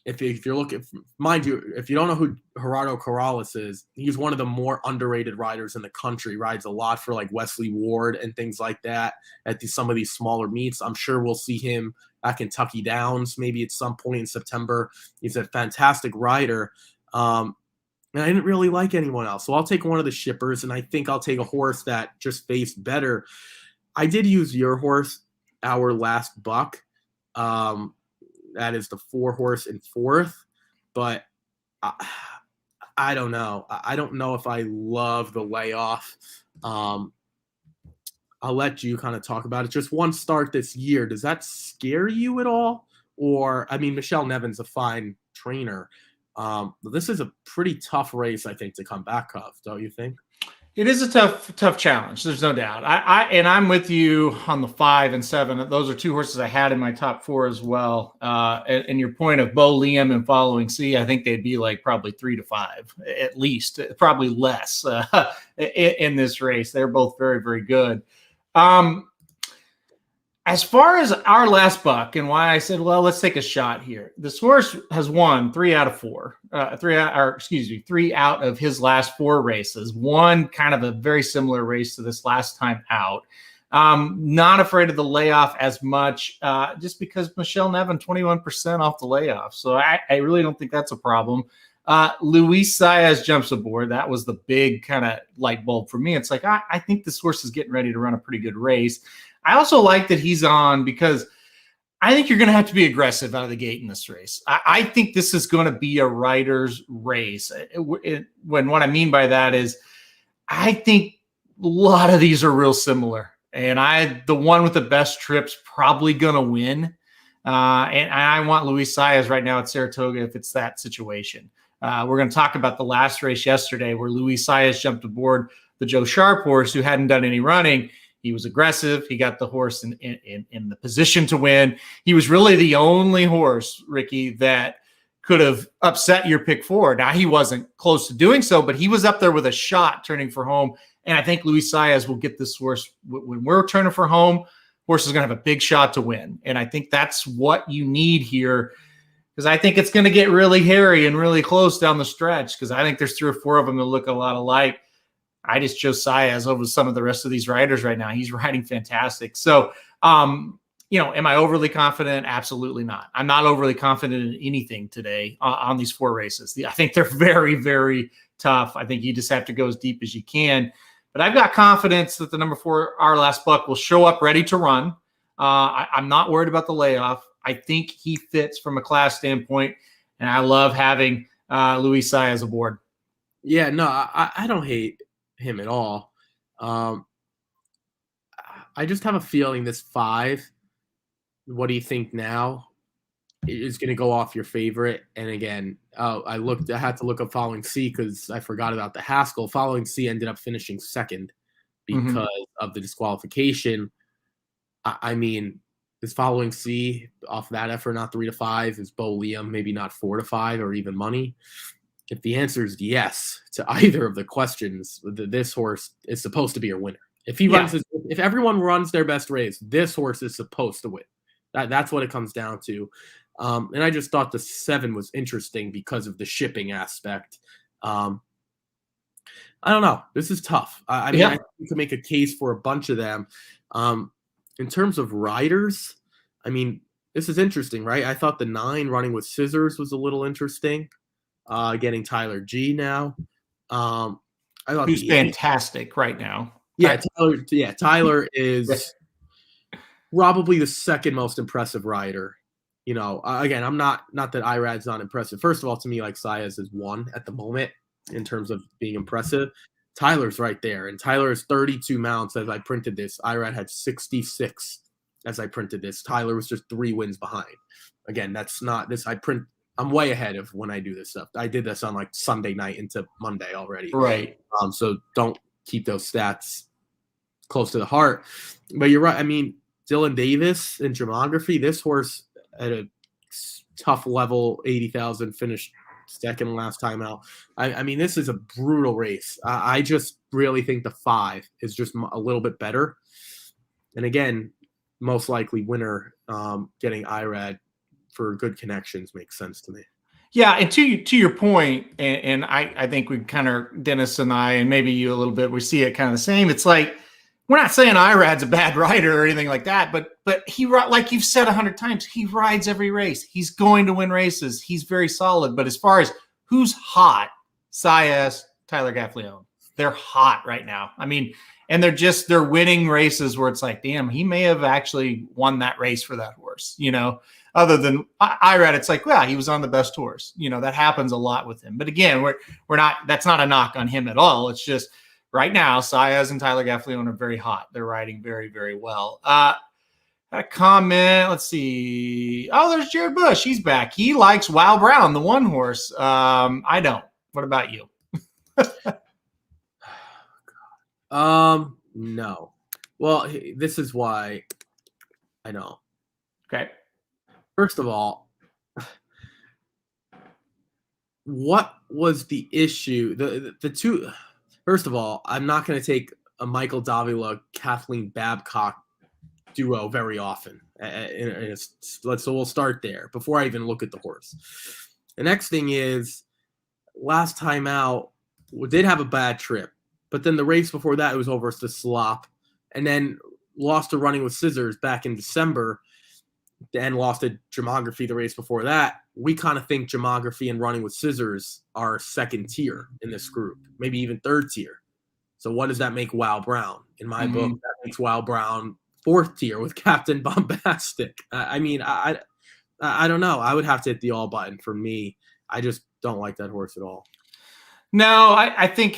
If you're looking, mind you, if you don't know who Gerardo Corrales is, he's one of the more underrated riders in the country. Rides a lot for like Wesley Ward and things like that at some of these smaller meets. I'm sure we'll see him at Kentucky Downs maybe at some point in September. He's a fantastic rider. And I didn't really like anyone else. So I'll take one of the shippers, and I think I'll take a horse that just faced better. I did use your horse, Our Last Buck. That is the 4 horse in 4th, but I don't know. I don't know if I love the layoff. I'll let you kind of talk about it. Just one start this year. Does that scare you at all? Or, I mean, Michelle Nevin's a fine trainer. This is a pretty tough race, I think, to come back of, don't you think? It is a tough challenge. There's no doubt. I'm with you on the 5 and 7. Those are 2 horses I had in my top 4 as well. And your point of Bo Liam and Following C, I think they'd be like probably 3 to 5 at least, probably less in this race. They're both very, very good. As far as Our Last Buck and why I said, well, let's take a shot here. This horse has won 3 out of 4, 3 out of his last 4 races. One kind of a very similar race to this last time out. Not afraid of the layoff as much, just because Michelle Nevin 21% off the layoff. So I really don't think that's a problem. Luis Saez jumps aboard. That was the big kind of light bulb for me. It's like, I think this horse is getting ready to run a pretty good race. I also like that he's on because I think you're going to have to be aggressive out of the gate in this race. I think this is going to be a rider's race. When what I mean by that is I think a lot of these are real similar. And the one with the best trip's probably going to win. And I want Luis Saez right now at Saratoga if it's that situation. We're going to talk about the last race yesterday where Luis Saez jumped aboard the Joe Sharp horse who hadn't done any running. He was aggressive. He got the horse in the position to win. He was really the only horse, Ricky, that could have upset your pick 4. Now, he wasn't close to doing so, but he was up there with a shot turning for home. And I think Luis Saez will get this horse. When we're turning for home, horse is going to have a big shot to win. And I think that's what you need here because I think it's going to get really hairy and really close down the stretch because I think there's 3 or 4 of them that look a lot alike. I just chose Saez over some of the rest of these riders right now. He's riding fantastic. So, am I overly confident? Absolutely not. I'm not overly confident in anything today on these 4 races. I think they're very, very tough. I think you just have to go as deep as you can. But I've got confidence that the number 4, Our Last Buck, will show up ready to run. I'm not worried about the layoff. I think he fits from a class standpoint, and I love having Luis Saez aboard. Yeah, no, I don't hate him at all. I just have a feeling this 5, what do you think now? is going to go off your favorite. And again, I had to look up Following C because I forgot about the Haskell. Following C ended up finishing second because of the disqualification. I mean, is Following C off that effort not 3-5? Is Bo Liam maybe not 4-5 or even money? If the answer is yes to either of the questions, this horse is supposed to be your winner. If he runs, if everyone runs their best race, this horse is supposed to win. That's what it comes down to. And I just thought the 7 was interesting because of the shipping aspect. I don't know. This is tough. I mean, I think you can make a case for a bunch of them. In terms of riders, I mean, this is interesting, right? I thought the 9 running with Scissors was a little interesting. Getting Tyler G now. I thought who's fantastic right now. Yeah, Tyler is probably the second most impressive rider. You know, again, I'm not that Irad's not impressive. First of all, to me, like Saez is 1 at the moment in terms of being impressive. Tyler's right there, and Tyler is 32 mounts as I printed this. Irad had 66 as I printed this. Tyler was just 3 wins behind. Again, that's not this. I'm way ahead of when I do this stuff. I did this on like Sunday night into Monday already. Right. So don't keep those stats close to the heart. But you're right. I mean, Dylan Davis in Gemography, this horse at a tough level, 80,000, finished second last time out. I mean, this is a brutal race. I just really think the 5 is just a little bit better. And again, most likely winner getting Irad for good connections makes sense to me. Yeah, and to your point, and I think we kind of, Dennis and I, and maybe you a little bit, we see it kind of the same. It's like, we're not saying Irad's a bad rider or anything like that, but he, like you've said 100 times, he rides every race. He's going to win races. He's very solid. But as far as who's hot, Saez, Tyler Gaffleone, they're hot right now. I mean, and they're winning races where it's like, damn, he may have actually won that race for that horse, you know. Other than Irad, it's like, well, he was on the best horse. You know, that happens a lot with him. But again, we're not, that's not a knock on him at all. It's just right now, Saez and Tyler Gaffleone are very hot. They're riding very, very well. A comment, let's see. Oh, there's Jared Bush. He's back. He likes Wow Brown, the 1 horse. I don't. What about you? No. Well, this is why I know. Okay. First of all, what was the issue? The 2. First of all, I'm not going to take a Michael Davila, Kathleen Babcock duo very often. So we'll start there before I even look at the horse. The next thing is, last time out, we did have a bad trip, but then the race before that, it was over to slop, and then lost to Running with Scissors back in December, and lost to Gemography the race before that. We kind of think Gemography and Running with Scissors are 2nd tier in this group, maybe even 3rd tier. So what does that make Wow Brown? In my book, that makes Wow Brown 4th tier with Captain Bombastic. I mean, I don't know. I would have to hit the all button for me. I just don't like that horse at all. No, I think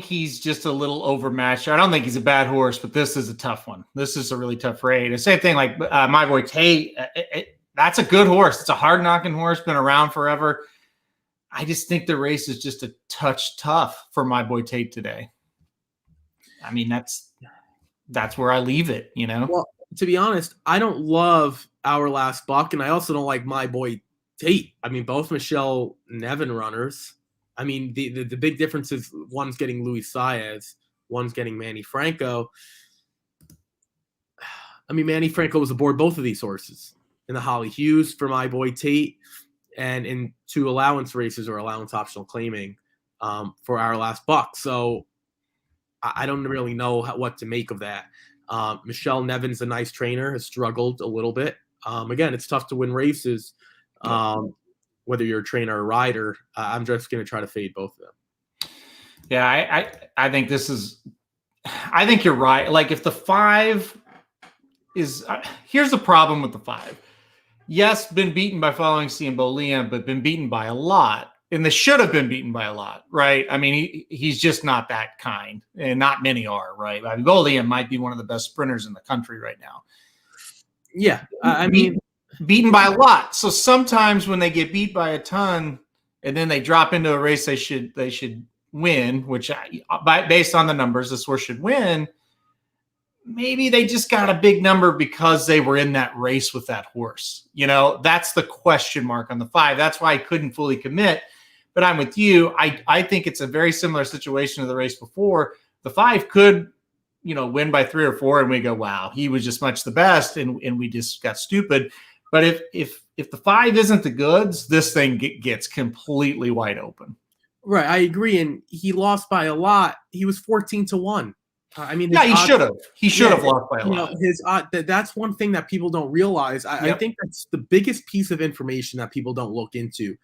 he's just a little overmatched. I don't think he's a bad horse, but this is a tough one. This is a really tough race. The same thing like My Boy Tate. That's a good horse. It's a hard-knocking horse, been around forever. I just think the race is just a touch tough for My Boy Tate today. I mean, that's where I leave it, you know? Well, to be honest, I don't love Our Last Buck, and I also don't like My Boy Tate. I mean, both Michelle Nevin runners. I mean, the big difference is one's getting Luis Saez, one's getting Manny Franco. I mean, Manny Franco was aboard both of these horses in the Holly Hughes for My Boy Tate, and in 2 allowance races or allowance optional claiming for Our Last Buck. So I don't really know what to make of that. Michelle Nevin's a nice trainer, has struggled a little bit. Again, it's tough to win races. Whether you're a trainer or a rider, I'm just going to try to fade both of them. Yeah, I think this is – I think you're right. Like if the 5 is here's the problem with the 5. Yes, been beaten by Following C and Bo Liam, but been beaten by a lot. And they should have been beaten by a lot, right? I mean, he's just not that kind, and not many are, right? I mean, Bo Liam might be one of the best sprinters in the country right now. Yeah, I mean – beaten by a lot. So sometimes when they get beat by a ton and then they drop into a race they should win, which based on the numbers, this horse should win. Maybe they just got a big number because they were in that race with that horse. That's the question mark on the 5. That's why I couldn't fully commit. But I'm with you. I think it's a very similar situation to the race before. The 5 could, win by 3 or 4, and we go, wow, he was just much the best, and we just got stupid. But if the 5 isn't the goods, this thing gets completely wide open. Right, I agree. And he lost by a lot. He was 14-1. He should have. He should have lost by a lot. That's one thing that people don't realize. I think that's the biggest piece of information that people don't look into.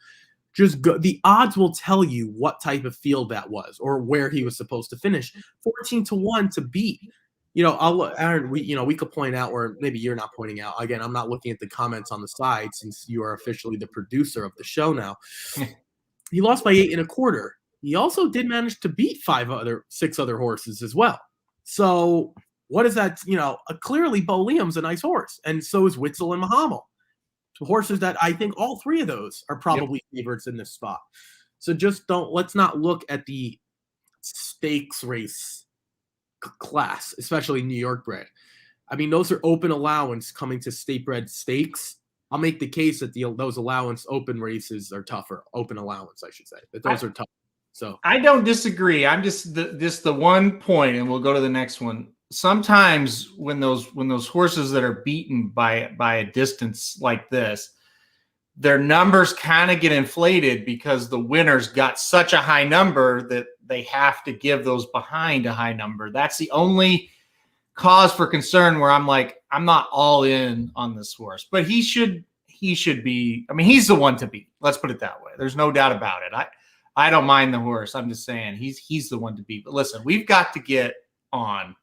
The odds will tell you what type of field that was or where he was supposed to finish. 14-1 to beat. Aaron, we could point out, or maybe you're not pointing out. Again, I'm not looking at the comments on the side since you are officially the producer of the show now. He lost by 8 1/4. He also did manage to beat 6 other horses as well. So what is that? Clearly Bo Liam's a nice horse, and so is Witzel and Mahamo. Two horses that I think all 3 of those are probably favorites in this spot. So let's not look at the stakes race class, especially New York bred. Those are open allowance coming to state bred stakes. I'll make the case that those allowance open races are tougher. Open allowance, I should say. That those are tough. So I don't disagree. I'm just the one point, and we'll go to the next one. Sometimes when those horses that are beaten by a distance like this, their numbers kind of get inflated because the winners got such a high number that they have to give those behind a high number. That's the only cause for concern where I'm like, I'm not all in on this horse, but he should be. He's the one to beat. Let's put it that way. There's no doubt about it. I don't mind the horse. I'm just saying he's the one to beat. But listen, we've got to get on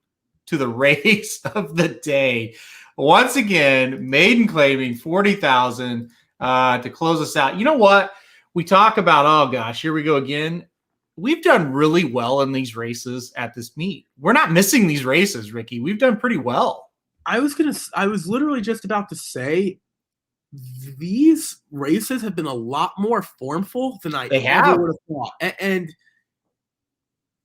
to the race of the day. Once again, maiden claiming 40,000 to close us out. You know what? We talk about, oh gosh, here we go again. We've done really well in these races at this meet. We're not missing these races, Ricky. We've done pretty well. I was literally just about to say these races have been a lot more formful than I ever would have thought. And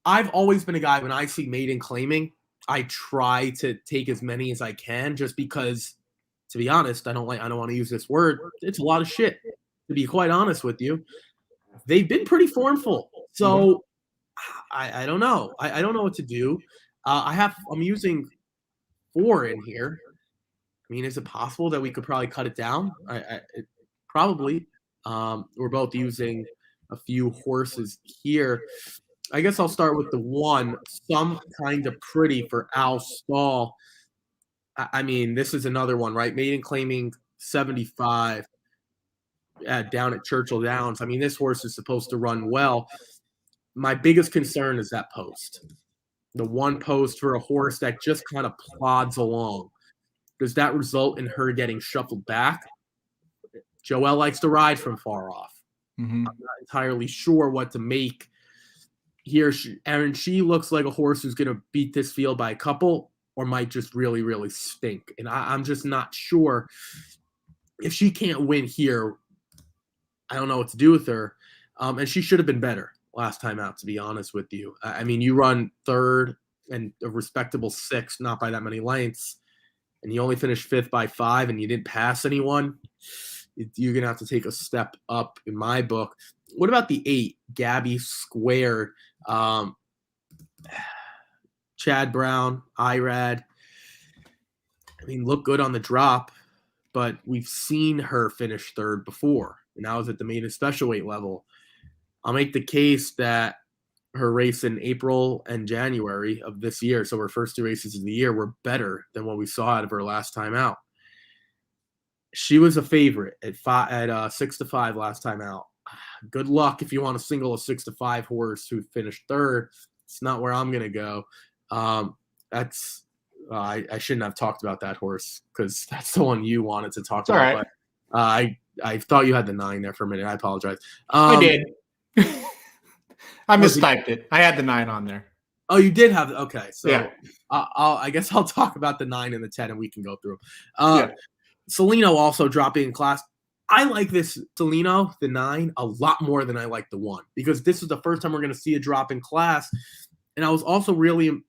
I've always been a guy, when I see maiden claiming, I try to take as many as I can, just because, to be honest, I don't want to use this word. It's a lot of shit, to be quite honest with you. They've been pretty formful. So I don't know. I don't know what to do. I'm using 4 in here. Is it possible that we could probably cut it down? Probably. We're both using a few horses here. I guess I'll start with the 1, Some Kind of Pretty for Al Stall. This is another one, right? Maiden claiming 75 down at Churchill Downs. This horse is supposed to run well. My biggest concern is that post. The 1 post for a horse that just kind of plods along. Does that result in her getting shuffled back? Joelle likes to ride from far off. I'm not entirely sure what to make here. She looks like a horse who's going to beat this field by a couple, or might just really, really stink. And I'm just not sure. If she can't win here, I don't know what to do with her. And she should have been better last time out, to be honest with you. You run 3rd and a respectable 6th, not by that many lengths, and you only finished 5th by 5, and you didn't pass anyone. You're going to have to take a step up in my book. What about the 8, Gabby Squared? Chad Brown, Irad. Look good on the drop, but we've seen her finish 3rd before, and that was at the maiden special weight level. I'll make the case that her race in April and January of this year, so her first 2 races of the year, were better than what we saw out of her last time out. She was a favorite at 6-5 last time out. Good luck if you want to single a 6-5 horse who finished 3rd. It's not where I'm going to go. I shouldn't have talked about that horse, because that's the one you wanted to talk about. All right. But, I thought you had the 9 there for a minute. I apologize. I did. I mistyped it. I had the 9 on there. Oh, you did have. Okay, so yeah. I guess I'll talk about the 9 and the 10, and we can go through them. Salino also dropping in class. I like this Salino, the 9, a lot more than I like the 1 because this is the first time we're going to see a drop in class. And I was also really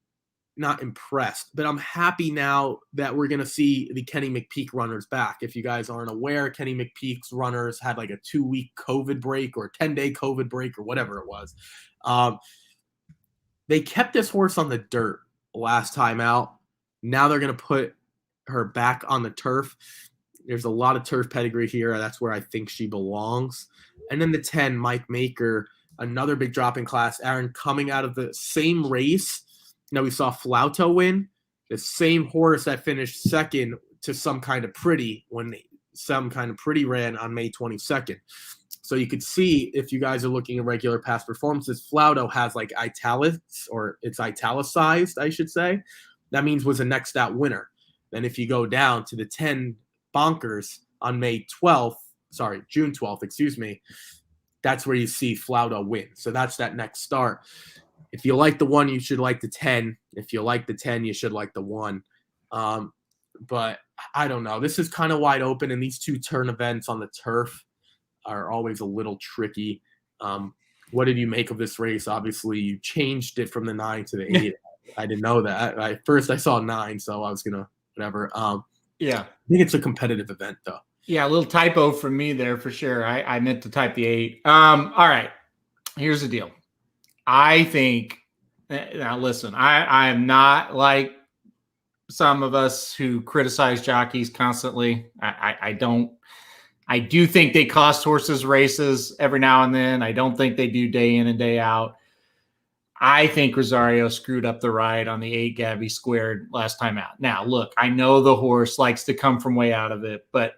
not impressed, but I'm happy now that we're going to see the Kenny McPeak runners back. If you guys aren't aware, Kenny McPeak's runners had like a 2-week COVID break or 10-day COVID break or whatever it was. They kept this horse on the dirt last time out. Now they're going to put her back on the turf. There's a lot of turf pedigree here. That's where I think she belongs. And then the 10, Mike Maker, another big drop in class. Aaron, coming out of the same race. Now we saw Flauto win, the same horse that finished second to Some Kind of Pretty when Some Kind of Pretty ran on May 22nd. So you could see, if you guys are looking at regular past performances, Flauto has like italics, or it's italicized, I should say. That means was a next out winner. Then if you go down to the 10 Bonkers on June 12th, that's where you see Flauto win. So that's that next start. If you like the 1, you should like the 10. If you like the 10, you should like the 1. But I don't know. This is kind of wide open, and these 2 turn events on the turf are always a little tricky. What did you make of this race? Obviously, you changed it from the 9 to the 8. I didn't know that. First, I saw 9, so I was going to whatever. Yeah. I think it's a competitive event, though. Yeah, a little typo from me there for sure. I meant to type the 8. All right. Here's the deal. I think now listen, I am not like some of us who criticize jockeys constantly. I do think they cost horses races every now and then. I don't think they do day in and day out. I think Rosario screwed up the ride on the 8 Gabby Squared last time out. Now, look, I know the horse likes to come from way out of it, but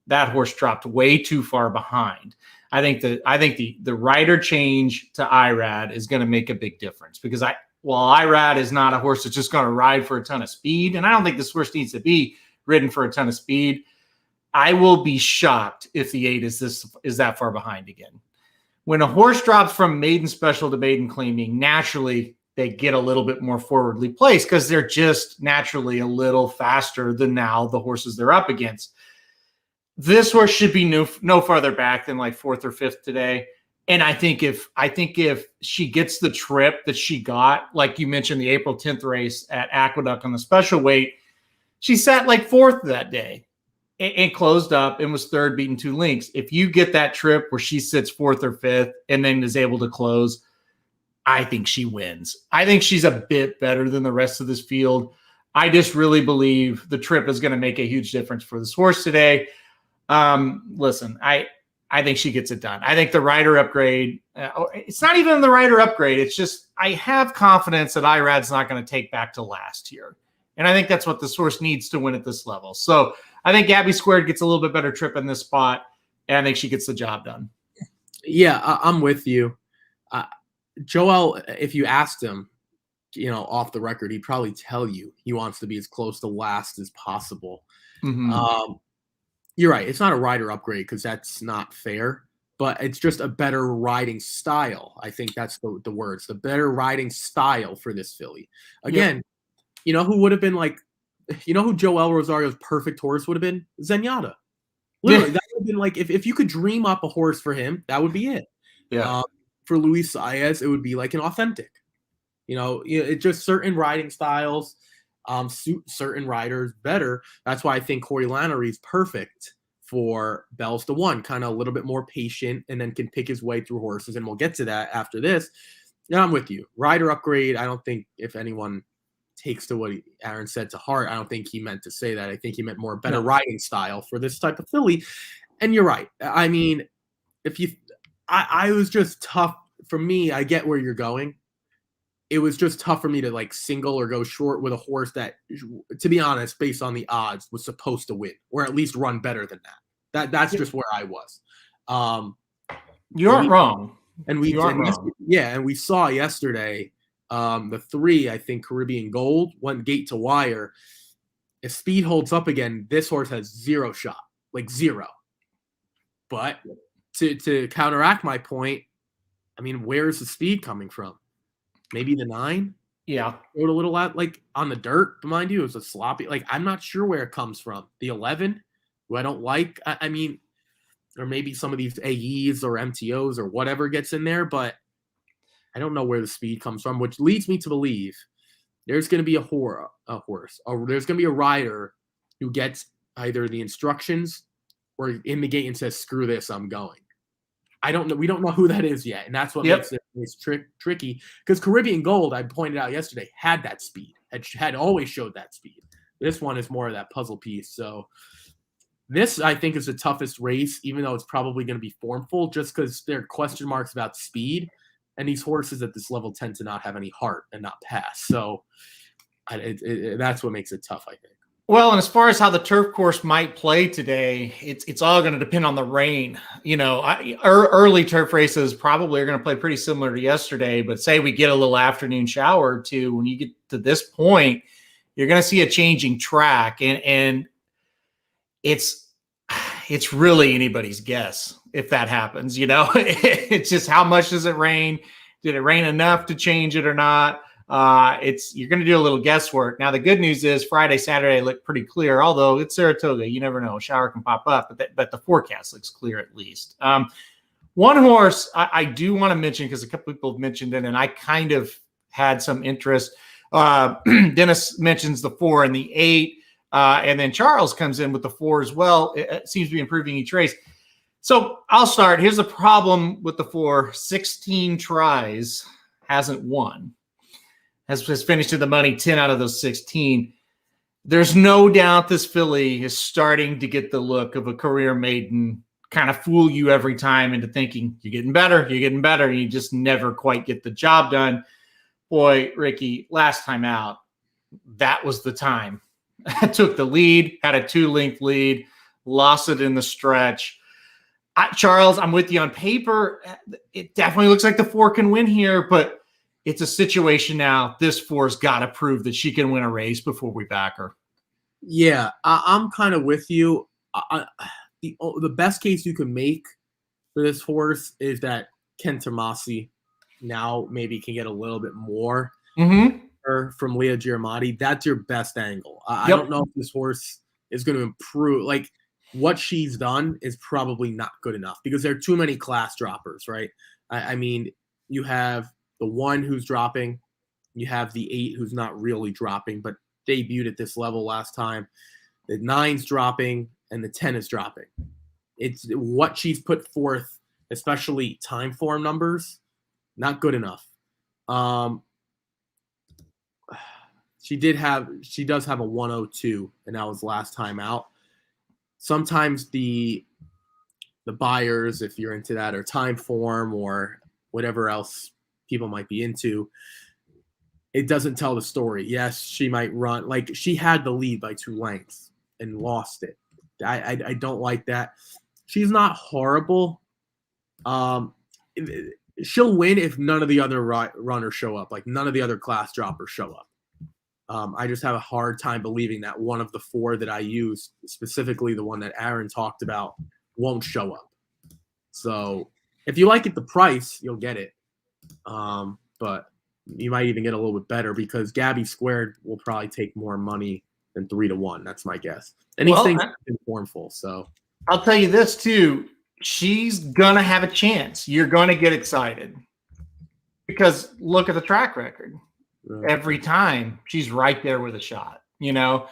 that horse dropped way too far behind. I think the rider change to IRAD is going to make a big difference because IRAD is not a horse that's just going to ride for a ton of speed, and I don't think this horse needs to be ridden for a ton of speed. I will be shocked if the 8 is that far behind again. When a horse drops from maiden special to maiden claiming, naturally they get a little bit more forwardly placed because they're just naturally a little faster than now the horses they're up against. This horse should be no farther back than like 4th or 5th today. And I think if she gets the trip that she got, like you mentioned, the April 10th race at Aqueduct on the special weight, she sat like 4th that day and closed up and was 3rd, beating 2 lengths. If you get that trip where she sits 4th or 5th and then is able to close, I think she wins. I think she's a bit better than the rest of this field. I just really believe the trip is going to make a huge difference for this horse today. Listen, I think she gets it done. I think the rider upgrade, it's not even the rider upgrade. It's just, I have confidence that IRAD's not going to take back to last here. And I think that's what this horse needs to win at this level. So I think Gabby Squared gets a little bit better trip in this spot. And I think she gets the job done. Yeah, I'm with you. Joel, if you asked him, off the record, he'd probably tell you he wants to be as close to last as possible. Mm-hmm. You're right. It's not a rider upgrade because that's not fair, but it's just a better riding style. I think that's the words, the better riding style for this filly. Again, who would have been like, who Joel Rosario's perfect horse would have been? Zenyatta. Literally, that would have been like, if you could dream up a horse for him, that would be it. Yeah. For Luis Saez, it would be like an authentic. It's just certain riding styles suit certain riders better. That's why I think Corey Lannery's perfect for Bells to 1, kind of a little bit more patient and then can pick his way through horses. And we'll get to that after this. Yeah, I'm with you. Rider upgrade, I don't think if anyone takes to what Aaron said to heart, I don't think he meant to say that. I think he meant more better riding style for this type of filly. And you're right. I mean, I was just tough for me. I get where you're going. It was just tough for me to like single or go short with a horse that, to be honest, based on the odds, was supposed to win or at least run better than that. That's just where I was. You aren't wrong. And we saw yesterday the 3, I think, Caribbean Gold went gate to wire. If speed holds up again, this horse has 0 shot, like 0. But to counteract my point, I mean, where's the speed coming from? Maybe the 9? Yeah. Rode a little out, like on the dirt, mind you, it was a sloppy. Like, I'm not sure where it comes from. The 11 who I don't like. I mean, or maybe some of these AEs or MTOs or whatever gets in there, but I don't know where the speed comes from, which leads me to believe there's going to be there's going to be a rider who gets either the instructions or in the gate and says, "Screw this, I'm going." I don't know. We don't know who that is yet, and that's what makes it tricky. Because Caribbean Gold, I pointed out yesterday, had that speed, had always showed that speed. This one is more of that puzzle piece. So this, I think, is the toughest race, even though it's probably going to be formful, just because there are question marks about speed. And these horses at this level tend to not have any heart and not pass. So that's what makes it tough, I think. Well, and as far as how the turf course might play today, it's all going to depend on the rain. Early turf races probably are going to play pretty similar to yesterday. But say we get a little afternoon shower or two, when you get to this point, you're going to see a changing track. And it's really anybody's guess if that happens, It's just how much does it rain? Did it rain enough to change it or not? You're going to do a little guesswork. Now, the good news is Friday, Saturday look pretty clear, although it's Saratoga. You never know. A shower can pop up, but the forecast looks clear at least. One horse I do want to mention because a couple people have mentioned it, and I kind of had some interest. Dennis mentions the 4 and the 8. And then Charles comes in with the 4 as well. It seems to be improving each race. So I'll start. Here's the problem with the 4. 16 tries, hasn't won. Has finished to the money 10 out of those 16. There's no doubt this filly is starting to get the look of a career maiden, kind of fool you every time into thinking you're getting better, and you just never quite get the job done. Boy, Ricky, last time out, that was the time. Took the lead, had a 2-length lead, lost it in the stretch. Charles, I'm with you on paper. It definitely looks like the 4 can win here, but it's a situation now. This 4's got to prove that she can win a race before we back her. Yeah, I'm kind of with you. The best case you can make for this horse is that Ken Tomasi now maybe can get a little bit more. From Leah Giamatti. That's your best angle. I don't know if this horse is going to improve. Like, what she's done is probably not good enough because there are too many class droppers, right? I mean, you have the 1 who's dropping, you have the 8 who's not really dropping, but debuted at this level last time. The 9's dropping, and the 10 is dropping. It's what she's put forth, especially time form numbers, not good enough. She does have a 102, and that was last time out. Sometimes the buyers, if you're into that, or time form or whatever else people might be into, it doesn't tell the story. Yes, she might run. Like, she had the lead by 2 lengths and lost it. I don't like that. She's not horrible. She'll win if none of the other runners show up, like none of the other class droppers show up. I just have a hard time believing that one of the 4 that I use, specifically the one that Aaron talked about, won't show up. So if you like it, the price, you'll get it. But you might even get a little bit better because Gabby Squared will probably take more money than 3-1. That's my guess. And these things are formful. So I'll tell you this too. She's going to have a chance. You're going to get excited because look at the track record. Every time she's right there with a shot, and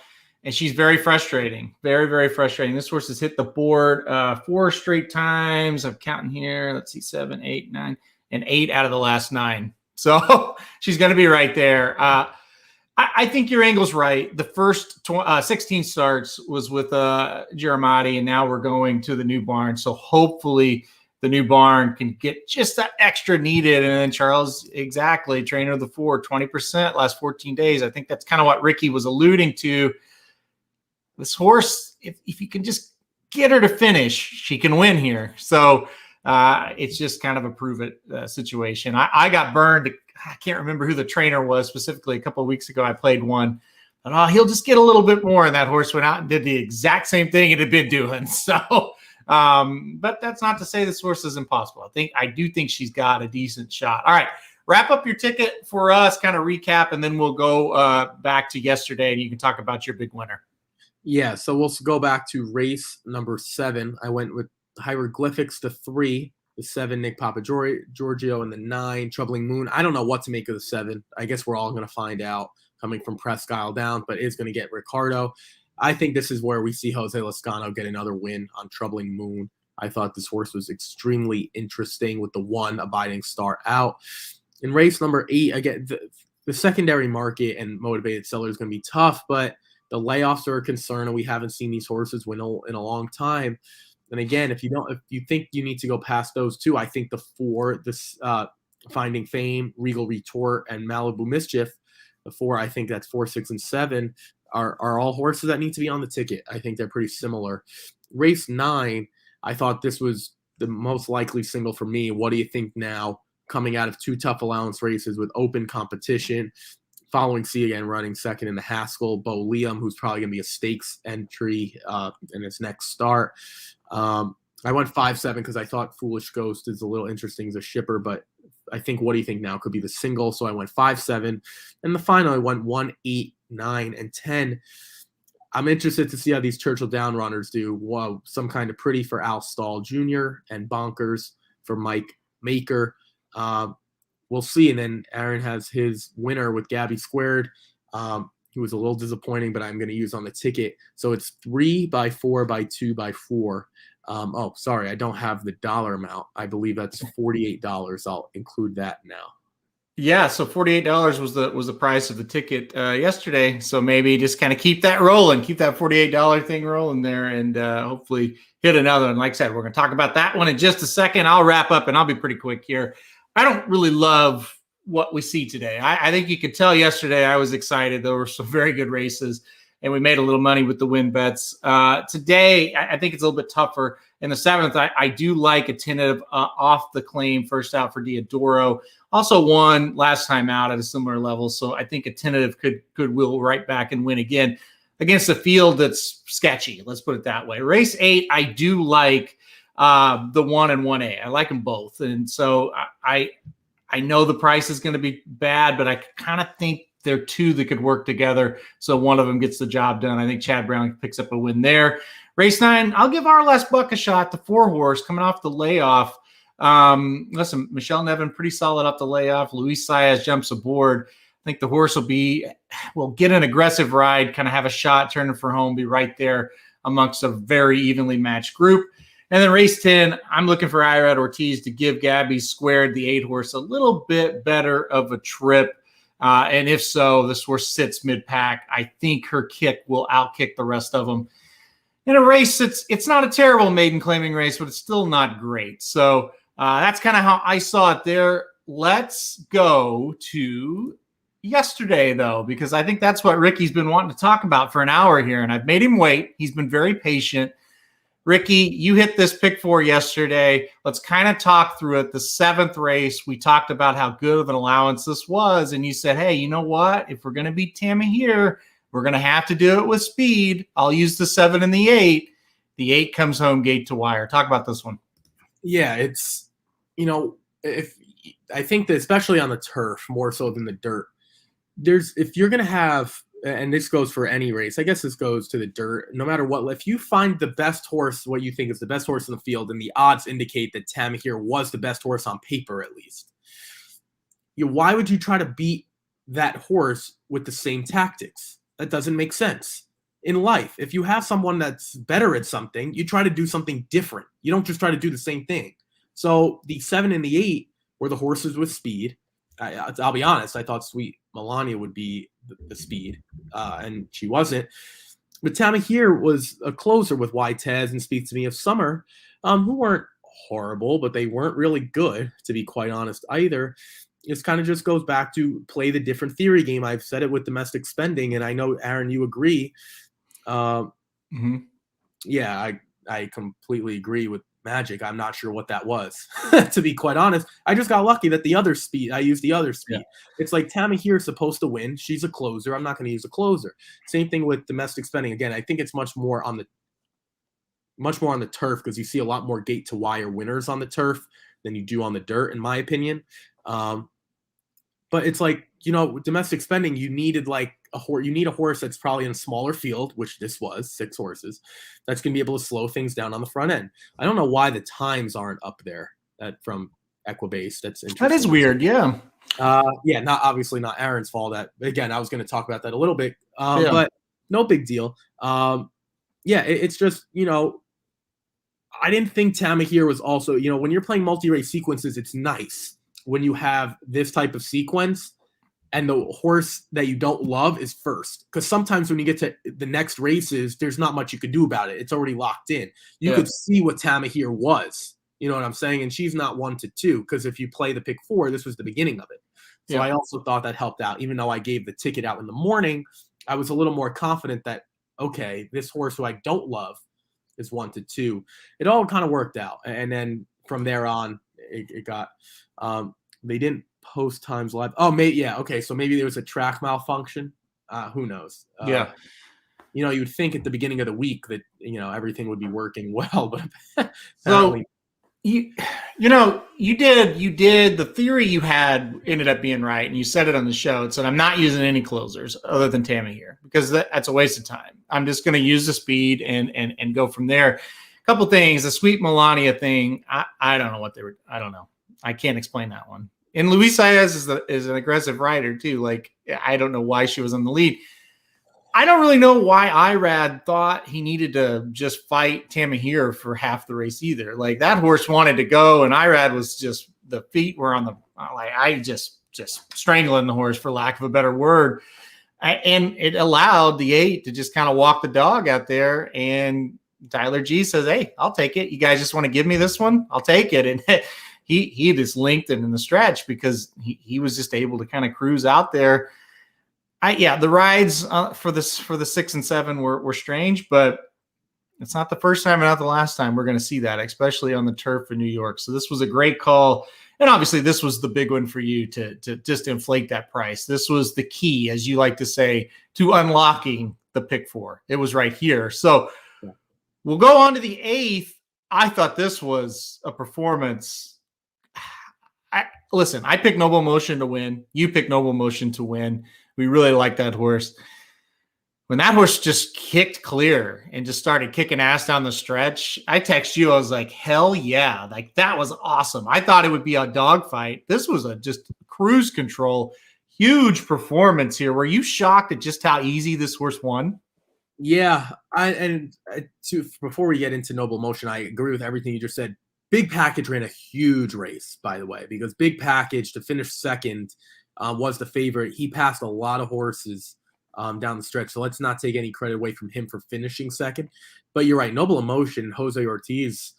she's very frustrating, very, very frustrating. This horse has hit the board 4 straight times. I'm counting here. Let's see, 7, 8, 9, and 8 out of the last 9. So she's going to be right there. I think your angle's right. The first 16 starts was with Giamatti, and now we're going to the new barn. So hopefully the new barn can get just that extra needed. And then Charles, exactly, trainer of the 4, 20% last 14 days. I think that's kind of what Ricky was alluding to. This horse, if you can just get her to finish, she can win here. So it's just kind of a prove it situation. I got burned. I can't remember who the trainer was specifically. A couple of weeks ago, I played one. And he'll just get a little bit more. And that horse went out and did the exact same thing it had been doing. So, but that's not to say this horse is impossible. I do think she's got a decent shot. All right. Wrap up your ticket for us, kind of recap, and then we'll go back to yesterday and you can talk about your big winner. Yeah, so we'll go back to race number 7. I went with Hieroglyphics, the 3, the 7, Nick Giorgio, and the 9, Troubling Moon. I don't know what to make of the 7. I guess we're all going to find out coming from Presque Isle down, but it's going to get Ricardo. I think this is where we see Jose Lezcano get another win on Troubling Moon. I thought this horse was extremely interesting with the 1 Abiding Star out. In race number 8, again, the secondary market and motivated seller is going to be tough, but the layoffs are a concern, and we haven't seen these horses win in a long time. And again, if you think you need to go past those 2, I think the 4, Finding Fame, Regal Retort, and Malibu Mischief, the 4, I think that's 4, 6, and 7, are all horses that need to be on the ticket. I think they're pretty similar. Race 9, I thought this was the most likely single for me. What do you think now, coming out of 2 tough allowance races with open competition? Following C again, running second in the Haskell, Bo Liam, who's probably going to be a stakes entry in his next start. I went 5-7 because I thought Foolish Ghost is a little interesting as a shipper, but I think What Do You Think Now could be the single, so I went 5-7. And the final, I went 1, 8, 9, and 10. I'm interested to see how these Churchill Down runners do. Whoa, some kind of pretty for Al Stahl Jr. and Bonkers for Mike Maker. We'll see. And then Aaron has his winner with Gabby Squared, who was a little disappointing, but I'm going to use on the ticket. So it's 3 by 4 by 2 by 4. Sorry, I don't have the dollar amount. I believe that's $48. I'll include that now. Yeah, so $48 was the price of the ticket yesterday. So maybe just kind of keep that rolling, keep that $48 thing rolling there, and hopefully hit another one. Like I said, we're going to talk about that one in just a second. I'll wrap up, and I'll be pretty quick here. I don't really love what we see today. I think you could tell yesterday I was excited. There were some very good races, and we made a little money with the win bets. Today, I think it's a little bit tougher. In the 7th, I do like a tentative off the claim first out for Diodoro. Also won last time out at a similar level, so I think a tentative could wheel right back and win again against a field that's sketchy. Let's put it that way. Race 8, I do like the 1 and 1A. I like them both, and so I know the price is going to be bad, but I kind of think they're 2 that could work together, so one of them gets the job done. I think Chad Brown picks up a win there. Race 9, I'll give our last buck a shot. The 4 horse coming off the layoff. Listen, Michelle Nevin pretty solid off the layoff. Luis Saez jumps aboard. I think the horse will get an aggressive ride, kind of have a shot, turning for home, be right there amongst a very evenly matched group. And then race 10, I'm looking for Irad Ortiz to give Gabby Squared, the 8 horse, a little bit better of a trip. And if so, this horse sits mid-pack. I think her kick will outkick the rest of them. In a race, it's not a terrible maiden claiming race, but it's still not great. So that's kind of how I saw it there. Let's go to yesterday, though, because I think that's what Ricky's been wanting to talk about for an hour here, and I've made him wait. He's been very patient. Ricky, you hit this pick 4 yesterday. Let's kind of talk through it. The 7th race, we talked about how good of an allowance this was, and you said, hey, you know what? If we're going to beat Tammy here, we're going to have to do it with speed. I'll use the 7 and the 8. The 8 comes home gate to wire. Talk about this one. Yeah, it's, if I think that especially on the turf, more so than the dirt, if you're going to have, and this goes for any race, I guess this goes to the dirt, no matter what, if you find the best horse, what you think is the best horse in the field, and the odds indicate that Tammy here was the best horse on paper, at least, why would you try to beat that horse with the same tactics? That doesn't make sense. In life, if you have someone that's better at something, you try to do something different. You don't just try to do the same thing. So the 7 and the 8 were the horses with speed. I'll be honest, I thought Sweet Melania would be the speed, and she wasn't. But Tammy here was a closer with Tez and Speak to Me of Summer, who weren't horrible, but they weren't really good, to be quite honest, either. This kind of just goes back to play the different theory game. I've said it with domestic spending, and I know, Aaron, you agree. Yeah, I completely agree with Magic. I'm not sure what that was, to be quite honest. I just got lucky that I used the other speed. Yeah. It's like Tammy here is supposed to win. She's a closer. I'm not going to use a closer. Same thing with domestic spending. Again, I think it's much more on the turf, because you see a lot more gate to wire winners on the turf than you do on the dirt, in my opinion. But it's like, domestic spending, you needed like you need a horse that's probably in a smaller field, which this was 6 horses, that's going to be able to slow things down on the front end. I don't know why the times aren't up there from Equibase. That's interesting. That is weird. Yeah. Yeah, obviously not Aaron's fault. That again, I was going to talk about that a little bit, but no big deal. It's just, I didn't think Tamahir was also, when you're playing multi-race sequences, it's nice when you have this type of sequence and the horse that you don't love is first. Because sometimes when you get to the next races, there's not much you could do about it. It's already locked in. You could see what Tamahir was. You know what I'm saying? And she's not 1 to 2, because if you play the pick 4, this was the beginning of it. So I also thought that helped out. Even though I gave the ticket out in the morning, I was a little more confident that, okay, this horse who I don't love is 1 to 2. It all kind of worked out. And then from there on, it got they didn't post times live. Oh, okay. So maybe there was a track malfunction. Who knows? You would think at the beginning of the week that, everything would be working well, but so you did the theory you had ended up being right, and you said it on the show. It said, I'm not using any closers other than Tamahir because that's a waste of time. I'm just going to use the speed and go from there. A couple things, the Sweet Melania thing. I don't know what they were. I don't know. I can't explain that one. And Luis Saez is an aggressive rider too. Like, I don't know why she was on the lead. I don't really know why Irad thought he needed to just fight Tamahir for half the race either. Like, that horse wanted to go, and Irad was just, the feet were on the, like, I just strangling the horse, for lack of a better word. And it allowed the 8 to just kind of walk the dog out there. And Tyler G says, hey, I'll take it. You guys just want to give me this one? I'll take it. And he just linked it in the stretch because he was just able to kind of cruise out there. The rides for the 6 and 7 were strange, but it's not the first time and not the last time we're going to see that, especially on the turf in New York. So this was a great call. And obviously this was the big one for you to just inflate that price. This was the key, as you like to say, to unlocking the pick 4. It was right here. So we'll go on to the 8th. I thought this was a performance. Listen, I picked Noble Motion to win. You picked Noble Motion to win. We really like that horse. When that horse just kicked clear and just started kicking ass down the stretch, I text you. I was like, hell yeah. Like, that was awesome. I thought it would be a dogfight. This was just cruise control. Huge performance here. Were you shocked at just how easy this horse won? Yeah. Before we get into Noble Motion, I agree with everything you just said. Big Package ran a huge race, by the way, because Big Package, to finish second, was the favorite. He passed a lot of horses down the stretch, so let's not take any credit away from him for finishing second. But you're right, Noble Emotion, Jose Ortiz,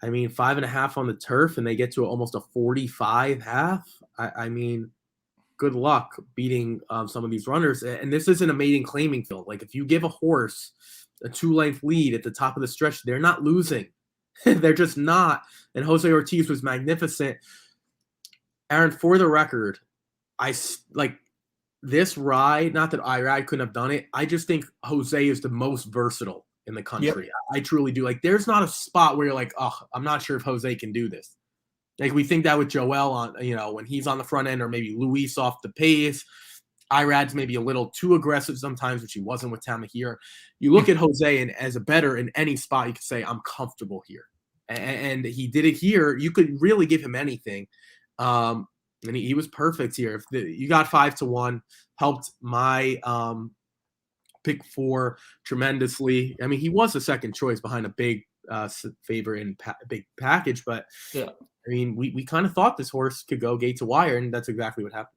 5.5 on the turf, and they get to almost a 45 half. Good luck beating some of these runners. And this isn't a maiden claiming field. Like, if you give a horse a 2-length lead at the top of the stretch, they're not losing. They're just not. And Jose Ortiz was magnificent. Aaron, for the record, I like this ride. Not that I couldn't have done it. I just think Jose is the most versatile in the country. Yep. I truly do. Like, there's not a spot where you're like, oh, I'm not sure if Jose can do this. Like, we think that with Joel on, when he's on the front end, or maybe Luis off the pace. Irad's maybe a little too aggressive sometimes, which he wasn't with Tamahir. You look at Jose, and as a bettor in any spot, you can say, I'm comfortable here. And he did it here. You could really give him anything. And he was perfect here. You got 5 to 1, helped my pick 4 tremendously. He was the second choice behind a big favorite in Big Package, but yeah, we kind of thought this horse could go gate to wire, and that's exactly what happened.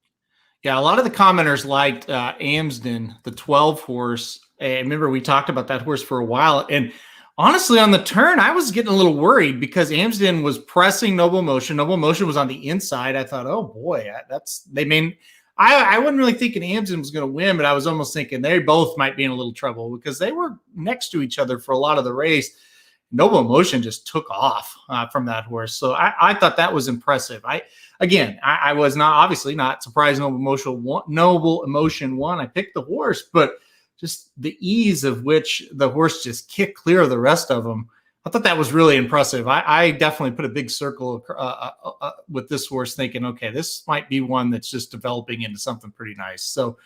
Yeah, a lot of the commenters liked Amsden, the 12 horse. I remember we talked about that horse for a while, and honestly, on the turn, I was getting a little worried because Amsden was pressing Noble Motion. Noble Motion was on the inside. I thought, oh boy, I wasn't really thinking Amsden was going to win, but I was almost thinking they both might be in a little trouble because they were next to each other for a lot of the race. Noble Motion just took off from that horse. So I thought that was impressive. I was obviously not surprised Noble Emotion won. I picked the horse, but just the ease of which the horse just kicked clear of the rest of them I thought that was really impressive. I definitely put a big circle with this horse thinking, okay, this might be one that's just developing into something pretty nice. So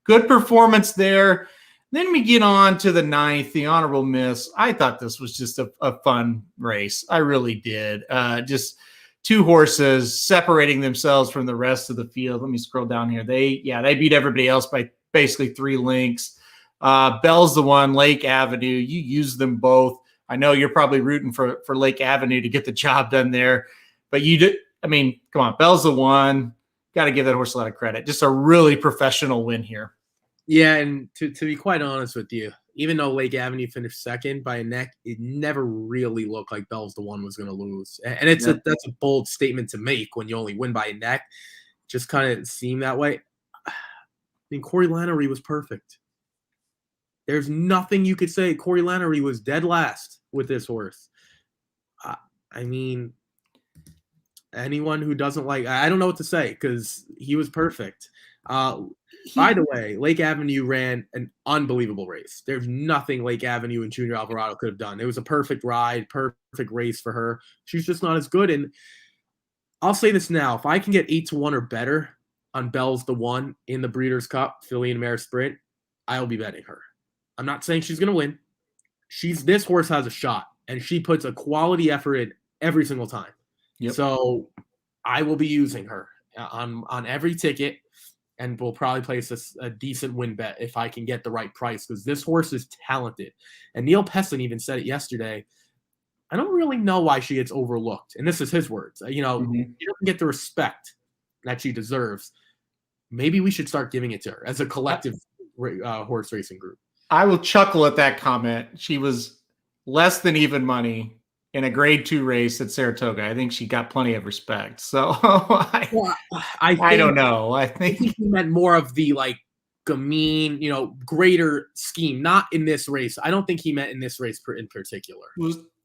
good performance there. Then we get on to the 9th, the honorable miss. I thought this was just a fun race. I really did. Just two horses separating themselves from the rest of the field. Let me scroll down here. They beat everybody else by basically 3 lengths. Bell's the one, Lake Avenue. You use them both. I know you're probably rooting for Lake Avenue to get the job done there, but you did. I mean, come on, Bell's the one. Got to give that horse a lot of credit. Just a really professional win here. Yeah, and to be quite honest with you, even though Lake Avenue finished second by a neck, it never really looked like Bell's the one was going to lose. And that's a bold statement to make when you only win by a neck. Just kind of seemed that way. I mean, Corey Lanerie was perfect. There's nothing you could say. Corey Lanerie was dead last with this horse. I mean, anyone who doesn't like, I don't know what to say because he was perfect. By the way, Lake Avenue ran an unbelievable race. There's nothing Lake Avenue and Junior Alvarado could have done. It was a perfect ride, perfect race for her. She's just not as good. And I'll say this now. If I can get 8-1 or better on Bell's the one in the Breeders' Cup, Filly and Mare Sprint, I'll be betting her. I'm not saying she's going to win. This horse has a shot, and she puts a quality effort in every single time. Yep. So I will be using her on every ticket, and we'll probably place a decent win bet if I can get the right price because this horse is talented. And Neil Pessin even said it yesterday. I don't really know why she gets overlooked. And this is his words. She doesn't get the respect that she deserves. Maybe we should start giving it to her as a collective horse racing group. I will chuckle at that comment. She was less than even money in a grade 2 race at Saratoga. I think she got plenty of respect. So I don't know. I think he meant more of the Gamine, greater scheme, not in this race. I don't think he meant in this race in particular.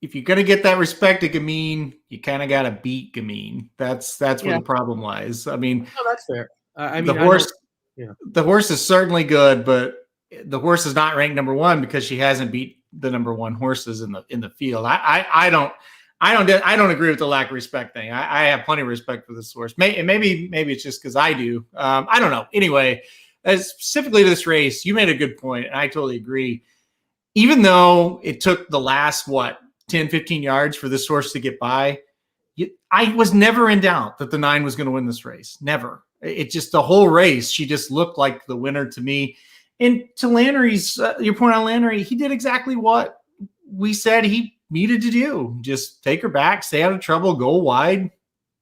If you're going to get that respect to Gamine, you kind of got to beat Gamine. That's where the problem lies. I mean, no, that's fair. The horse is certainly good, but the horse is not ranked number 1 because she hasn't beat the number 1 horses in the field. I don't agree with the lack of respect thing. I have plenty of respect for this horse. Maybe it's just because I do. I don't know. Anyway, specifically to this race, you made a good point, and I totally agree. Even though it took the last 10, 15 yards for this horse to get by, I was never in doubt that the 9 was going to win this race. Never. It just the whole race, she just looked like the winner to me. And to Lanerie's, your point on Lanerie, he did exactly what we said he needed to do. Just take her back, stay out of trouble, go wide,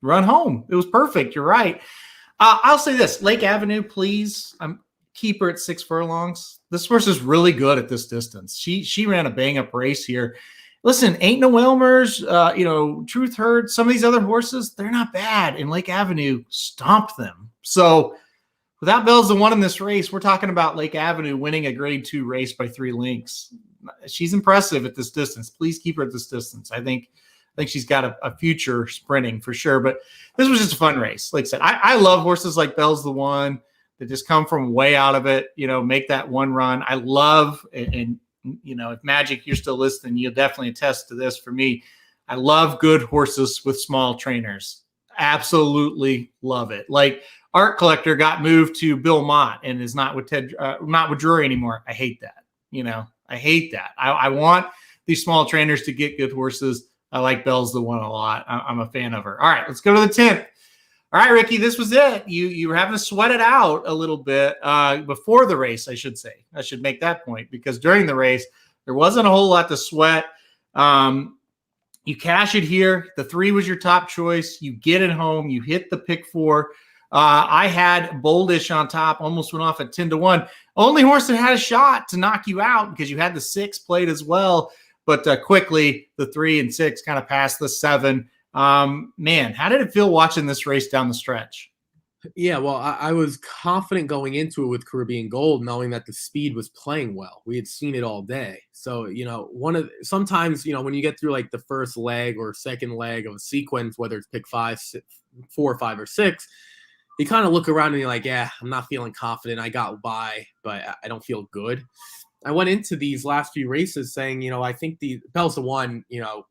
run home. It was perfect. You're right. I'll say this. Lake Avenue, please. Keep her at 6 furlongs. This horse is really good at this distance. She ran a bang-up race here. Listen, ain't no Elmers, Truth Herd, some of these other horses, they're not bad. And Lake Avenue stomped them. So without Bell's the one in this race, we're talking about Lake Avenue winning a grade 2 race by 3 lengths. She's impressive at this distance. Please keep her at this distance. I think she's got a future sprinting for sure. But this was just a fun race. Like I said, I love horses like Bell's the one that just come from way out of it, make that one run. I love, and if Magic, you're still listening, you'll definitely attest to this for me. I love good horses with small trainers. Absolutely love it. Like Art Collector got moved to Bill Mott and is not with not with Drury anymore. I hate that. I hate that. I want these small trainers to get good horses. I like Bell's the one a lot. I'm a fan of her. All right, let's go to the 10th. All right, Ricky, this was it. You were having to sweat it out a little bit before the race, I should say. I should make that point because during the race, there wasn't a whole lot to sweat. You cash it here. The 3 was your top choice. You get it home. You hit the pick 4. I had Boldish on top, almost went off at 10-1. Only horse that had a shot to knock you out because you had the 6 played as well. But quickly, the 3 and 6 kind of passed the 7. Man, how did it feel watching this race down the stretch? Yeah, well, I was confident going into it with Caribbean Gold, knowing that the speed was playing well. We had seen it all day. So, sometimes, when you get through like the first leg or second leg of a sequence, whether it's pick 5, 4, 5, or 6, you kind of look around and you're like, yeah, I'm not feeling confident. I got by, but I don't feel good. I went into these last few races saying, I think the Bell's the one,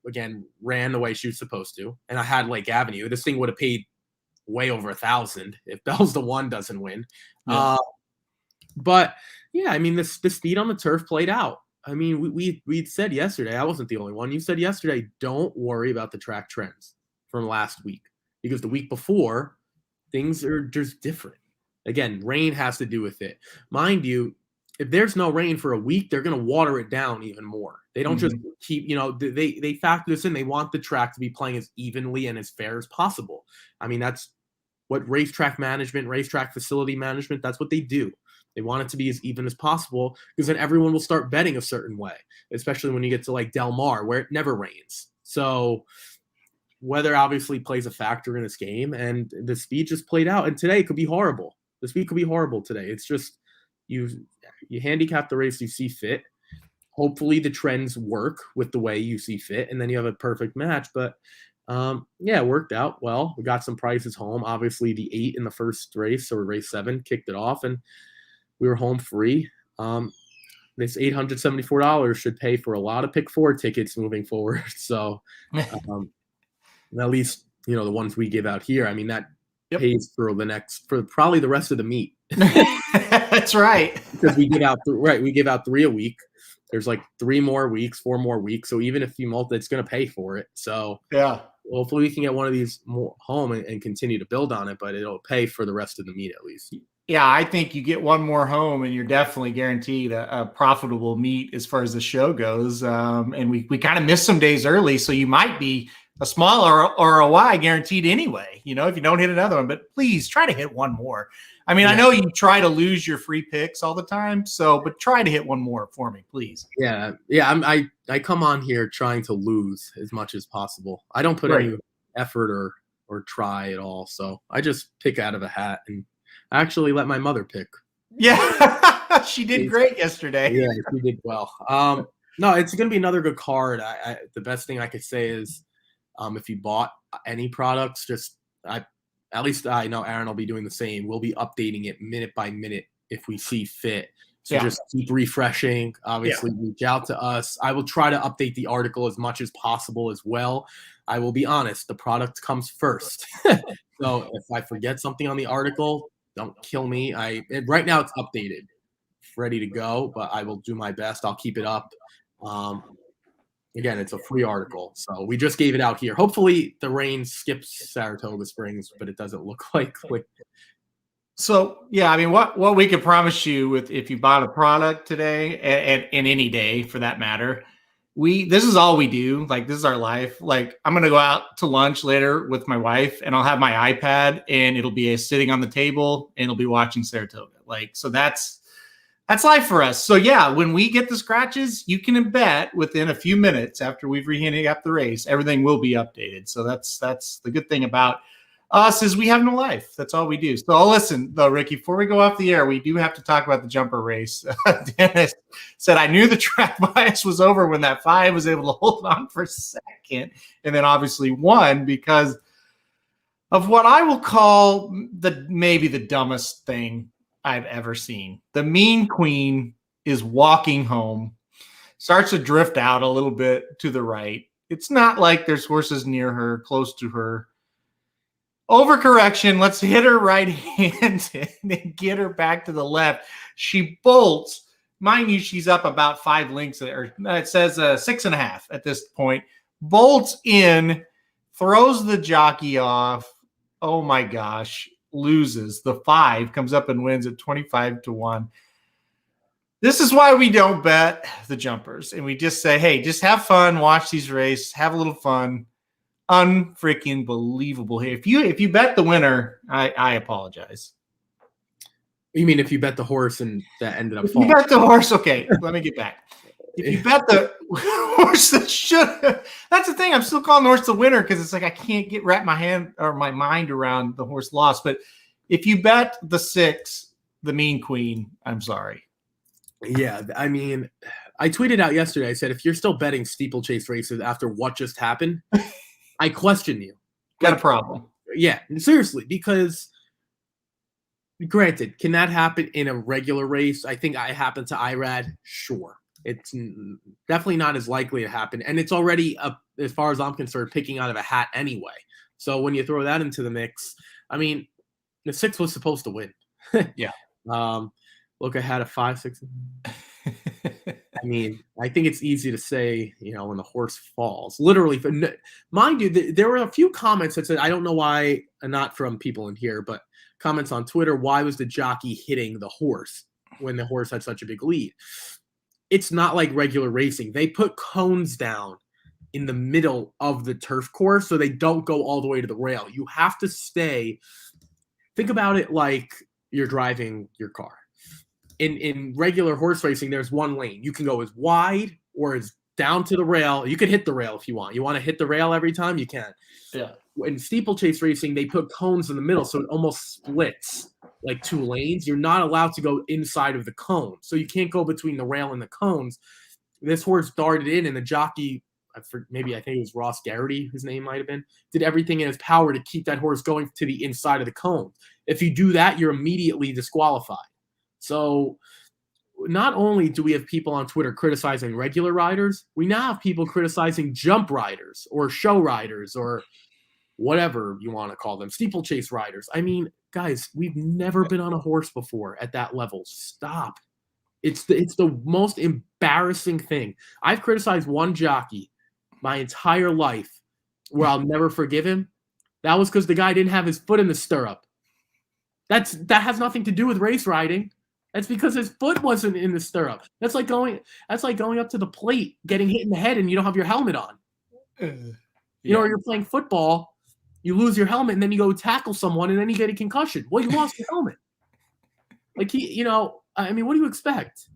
again, ran the way she was supposed to. And I had Lake Avenue. This thing would have paid way over 1,000 if Bell's the one doesn't win. Yeah. But yeah, I mean, the speed on the turf played out. I mean, we'd said yesterday, I wasn't the only one. You said yesterday, don't worry about the track trends from last week, because the week before, things are just different. Again, rain has to do with it. Mind you, if there's no rain for a week, they're going to water it down even more. They don't just keep, they factor this in. They want the track to be playing as evenly and as fair as possible. I mean, that's what racetrack management, racetrack facility management, that's what they do. They want it to be as even as possible, because then everyone will start betting a certain way, especially when you get to like Del Mar, where it never rains. So weather obviously plays a factor in this game, and the speed just played out. And today it could be horrible. The speed could be horrible today. It's just you handicap the race you see fit. Hopefully the trends work with the way you see fit, and then you have a perfect match. But it worked out well. We got some prizes home. Obviously the 8 in the first race, or race 7, kicked it off, and we were home free. This $874 should pay for a lot of pick 4 tickets moving forward. So at least, the ones we give out here, I mean, that pays for probably the rest of the meet. That's right. Because we give out 3 a week. There's like 4 more weeks. So even if you multi, it's going to pay for it. So yeah, hopefully we can get one of these more home and continue to build on it, but it'll pay for the rest of the meet at least. Yeah, I think you get one more home and you're definitely guaranteed a profitable meet as far as the show goes. And we kind of missed some days early, so you might be a smaller ROI guaranteed anyway, if you don't hit another one. But please try to hit one more. I mean, I know you try to lose your free picks all the time, but try to hit one more for me, please. Yeah. I come on here trying to lose as much as possible. I don't put any effort or try at all. So I just pick out of a hat, and I actually let my mother pick. Yeah, she did great yesterday. Yeah, she did well. No, it's going to be another good card. The best thing I could say is, if you bought any products, at least I know Aaron will be doing the same. We'll be updating it minute by minute if we see fit. So just keep refreshing. Obviously, reach out to us. I will try to update the article as much as possible as well. I will be honest, the product comes first. So if I forget something on the article, don't kill me. Right now it's updated, ready to go, but I will do my best. I'll keep it up. Again, it's a free article, so we just gave it out here. Hopefully the rain skips Saratoga Springs, but it doesn't look like. So yeah, I mean, what we could promise you if you bought a product today and any day for that matter, this is all we do. Like, this is our life. Like, I'm gonna go out to lunch later with my wife, and I'll have my iPad, and it'll be sitting on the table, and it'll be watching Saratoga. Like, so that's life for us. So yeah, when we get the scratches, you can bet within a few minutes after we've rehandicapped the race, everything will be updated. So that's the good thing about us, is we have no life. That's all we do. So listen, though, Ricky, before we go off the air, we do have to talk about the jumper race. Dennis said, I knew the track bias was over when that 5 was able to hold on for a second, and then obviously won because of what I will call maybe the dumbest thing I've ever seen. The Mean Queen is walking home, starts to drift out a little bit to the right. It's not like there's horses near her, close to her. Overcorrection. Let's hit her right hand and then get her back to the left. She bolts. Mind you, she's up about 5 lengths, or it says 6.5 at this point. Bolts in, throws the jockey off. Oh my gosh. Loses. The 5 comes up and wins at 25-1. This is why we don't bet the jumpers, and we just say, hey, just have fun, watch these races, have a little fun. Unfreaking believable here. If you bet the winner, I apologize. You mean if you bet the horse and that ended up falling? You bet the horse, okay. Let me get back. If you bet the horse that should, that's the thing. I'm still calling the horse the winner because it's like I can't wrap my mind around the horse loss. But if you bet the 6, the Mean Queen, I'm sorry. Yeah, I mean, I tweeted out yesterday. I said, if you're still betting steeplechase races after what just happened, I question you. Got a problem. Yeah, seriously, because Granted, can that happen in a regular race? I think it happened to Irad. Sure. It's definitely not as likely to happen. And it's already, as far as I'm concerned, picking out of a hat anyway. So when you throw that into the mix, I mean, the 6 was supposed to win. Yeah. Look ahead of 5, 6. I mean, I think it's easy to say, when the horse falls. Literally, mind you, there were a few comments that said, I don't know why, not from people in here, but comments on Twitter, why was the jockey hitting the horse when the horse had such a big lead? It's not like regular racing. They put cones down in the middle of the turf course so they don't go all the way to the rail. You have to stay. Think about it like you're driving your car. In regular horse racing, there's one lane. You can go as wide or as down to the rail. You can hit the rail if you want. You want to hit the rail every time? You can. Yeah. In steeplechase racing, they put cones in the middle, so it almost splits like 2 lanes. You're not allowed to go inside of the cone, so you can't go between the rail and the cones. This horse darted in, and the jockey, I think it was Ross Garrity, his name might have been, did everything in his power to keep that horse going to the inside of the cone. If you do that, you're immediately disqualified. So not only do we have people on Twitter criticizing regular riders, we now have people criticizing jump riders or show riders or whatever you want to call them, steeplechase riders. I mean, guys, we've never been on a horse before at that level. Stop. It's the most embarrassing thing. I've criticized one jockey my entire life where I'll never forgive him. That was because the guy didn't have his foot in the stirrup. That has nothing to do with race riding. That's because his foot wasn't in the stirrup. That's like going up to the plate, getting hit in the head, and you don't have your helmet on. Or you're playing football, you lose your helmet, and then you go tackle someone, and then you get a concussion. Well, you lost your helmet. Like I mean, what do you expect?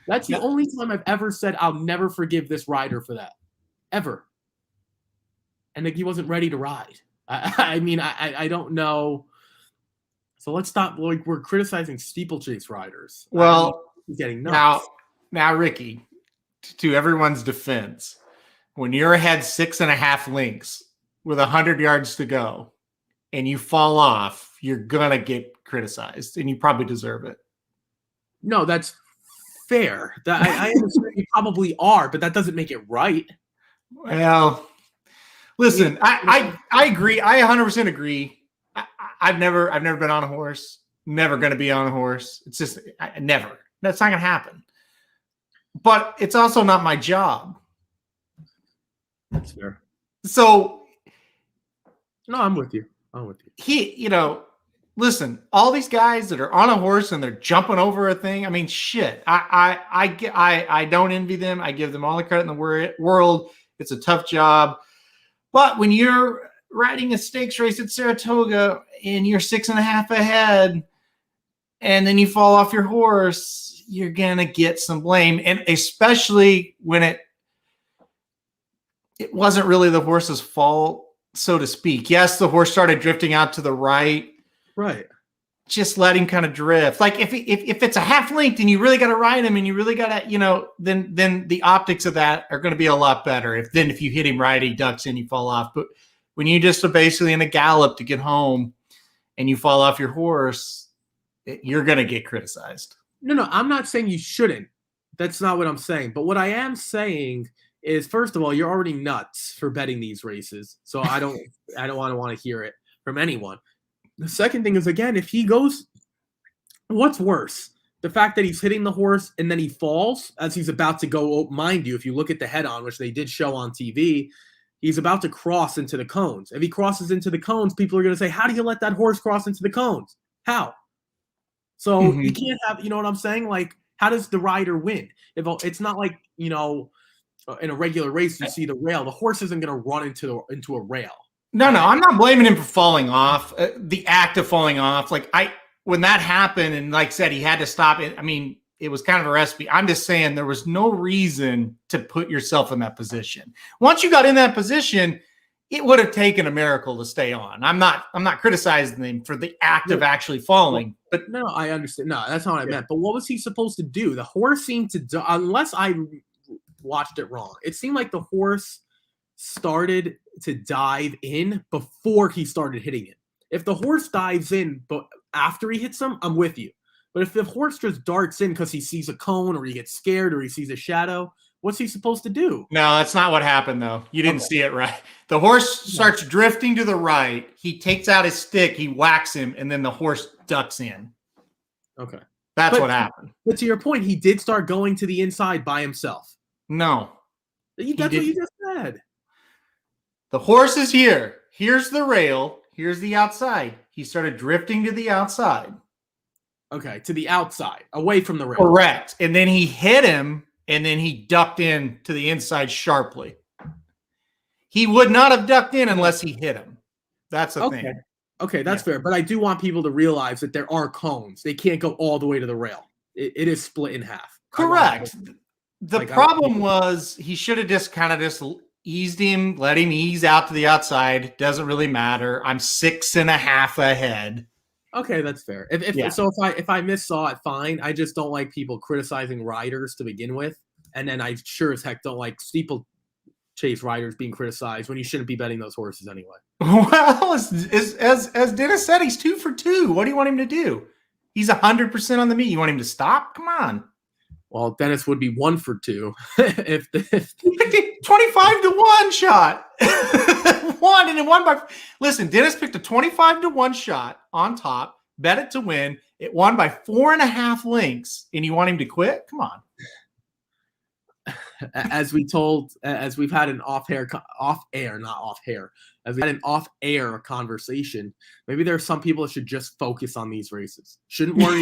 That's the only time I've ever said I'll never forgive this rider for that, ever. And he wasn't ready to ride. I mean, I don't know. So let's stop. Like, we're criticizing steeplechase riders. Well, getting nuts. Now, Ricky, to everyone's defense, when you're ahead 6.5 lengths with 100 yards to go, and you fall off, you're gonna get criticized, and you probably deserve it. No, that's fair. I understand you probably are, but that doesn't make it right. Well, listen, I agree. I 100% agree. I've never been on a horse. Never going to be on a horse. It's just never. That's not going to happen. But it's also not my job. That's fair. So, no, I'm with you. Listen, all these guys that are on a horse and they're jumping over a thing. I mean, shit. I don't envy them. I give them all the credit in the world. It's a tough job. But when you're riding a stakes race at Saratoga and you're 6.5 ahead and then you fall off your horse, you're going to get some blame. And especially when it wasn't really the horse's fault, so to speak. Yes, the horse started drifting out to the right. Right. Just let him kind of drift. Like if it's a half length and you really got to ride him and you really got to, then the optics of that are going to be a lot better. If you hit him right, he ducks in, you fall off. But when you just are basically in a gallop to get home and you fall off your horse, you're going to get criticized. No, I'm not saying you shouldn't. That's not what I'm saying. But what I am saying is, first of all, you're already nuts for betting these races. So I don't want to hear it from anyone. The second thing is, again, if he goes, what's worse? The fact that he's hitting the horse and then he falls as he's about to go, mind you, if you look at the head-on, which they did show on TV, he's about to cross into the cones. If he crosses into the cones, people are going to say, how do you let that horse cross into the cones? How? So you can't have, you know what I'm saying? Like, how does the rider win? It's not like, in a regular race, you see the rail. The horse isn't going to run into a rail. No, I'm not blaming him for falling off. The act of falling off, when that happened, and like I said, he had to stop it. I mean, it was kind of a recipe. I'm just saying there was no reason to put yourself in that position. Once you got in that position, it would have taken a miracle to stay on. I'm not criticizing him for the act of actually falling. But no, I understand. No, that's not what I meant. But what was he supposed to do? The horse seemed to, unless I watched it wrong, it seemed like the horse started to dive in before he started hitting it. If the horse dives in, but after he hits him, I'm with you. But if the horse just darts in because he sees a cone or he gets scared or he sees a shadow, what's he supposed to do? No, that's not what happened, though. You didn't see it right. The horse starts drifting to the right. He takes out his stick. He whacks him, and then the horse ducks in. Okay. That's what happened. But to your point, he did start going to the inside by himself. No. That's what you just said. The horse is here. Here's the rail. Here's the outside. He started drifting to the outside. Okay, to the outside, away from the rail. Correct. And then he hit him, and then he ducked in to the inside sharply. He would not have ducked in unless he hit him. That's the thing. Okay, that's fair. But I do want people to realize that there are cones. They can't go all the way to the rail. It is split in half. Correct. The problem was he should have just eased him, let him ease out to the outside. Doesn't really matter. I'm 6.5 ahead. Okay, that's fair. If I missaw it, fine. I just don't like people criticizing riders to begin with, and then I sure as heck don't like steeplechase riders being criticized when you shouldn't be betting those horses anyway. Well, as Dennis said, he's 2 for 2. What do you want him to do? He's 100% on the meet. You want him to stop? Come on. Well, Dennis would be 1 for 2 if he picked a 25-1 shot. Listen, Dennis picked a 25-1 shot on top, bet it to win. It won by 4.5 lengths, and you want him to quit? Come on. As we've had an off-air conversation, maybe there are some people that should just focus on these races. Shouldn't worry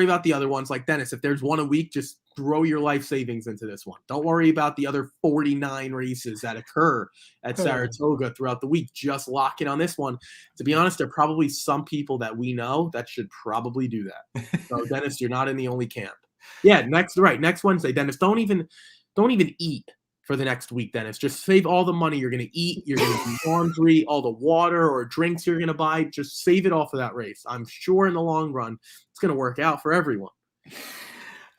about the other ones. Like Dennis, if there's one a week, just throw your life savings into this one. Don't worry about the other 49 races that occur at Saratoga throughout the week. Just lock in on this one. To be honest, there are probably some people that we know that should probably do that. So Dennis, you're not in the only camp. Yeah, next Wednesday, Dennis. Don't even eat for the next week, Dennis. Just save all the money you're going to eat. You're going to do laundry, all the water or drinks you're going to buy. Just save it all for that race. I'm sure in the long run, it's going to work out for everyone.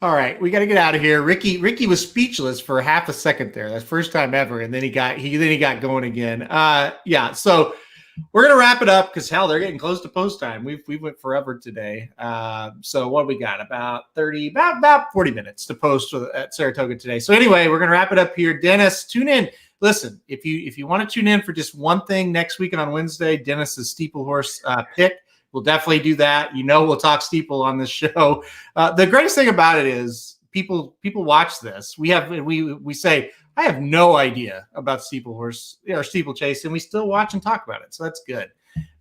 All right, we got to get out of here. Ricky was speechless for half a second there. That's the first time ever, and then he got going again. So we're gonna wrap it up because hell, they're getting close to post time. We went forever today. So what we got? About 40 minutes to post at Saratoga today. So anyway, we're gonna wrap it up here. Dennis, tune in. Listen, if you want to tune in for just one thing next week and on Wednesday, Dennis's steeple horse pick. We'll definitely do that. We'll talk steeple on this show. The greatest thing about it is people watch this. We say, I have no idea about steeplehorse or steeplechase, and we still watch and talk about it. So that's good.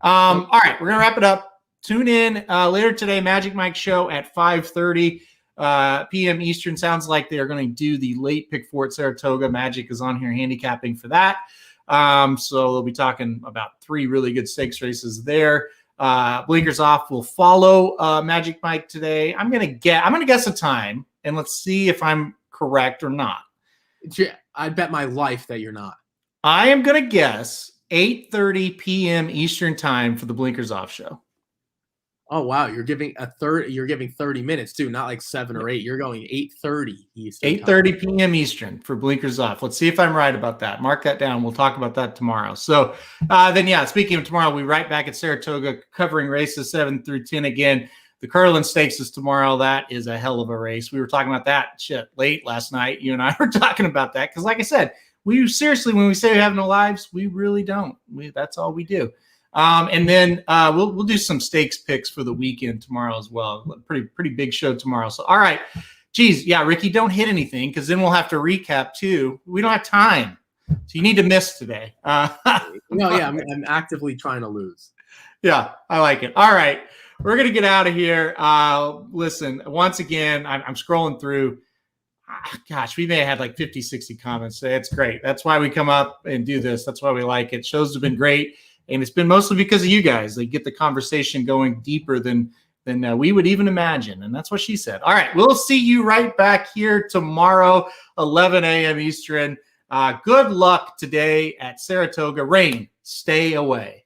All right, we're going to wrap it up. Tune in later today, Magic Mike show at 5:30 p.m. Eastern. Sounds like they are going to do the late pick four at Saratoga. Magic is on here handicapping for that. So they'll be talking about 3 really good stakes races there. Blinkers Off will follow Magic Mike today. I'm gonna guess a time, and let's see if I'm correct or not. I bet my life that you're not. I am gonna guess 8:30 p.m. Eastern time for the Blinkers Off show. Oh wow, you're giving 30 minutes too, not like 7 or 8. You're going 8:30 Eastern. 8:30 p.m. Eastern for Blinkers Off. Let's see if I'm right about that. Mark that down. We'll talk about that tomorrow. So speaking of tomorrow, we'll be right back at Saratoga covering races 7 through 10 again. The Curlin Stakes is tomorrow. That is a hell of a race. We were talking about that late last night. You and I were talking about that because, like I said, we seriously, when we say we have no lives, we really don't. That's all we do. And then we'll do some stakes picks for the weekend tomorrow as well. Pretty big show tomorrow. So, all right. Geez, yeah, Ricky, don't hit anything because then we'll have to recap too. We don't have time. So you need to miss today. I'm actively trying to lose. Yeah, I like it. All right. We're going to get out of here. Listen, once again, I'm scrolling through. Gosh, we may have had like 50, 60 comments today. It's great. That's why we come up and do this. That's why we like it. Shows have been great. And it's been mostly because of you guys. They get the conversation going deeper than we would even imagine. And that's what she said. All right. We'll see you right back here tomorrow, 11 a.m. Eastern. Good luck today at Saratoga. Rain, stay away.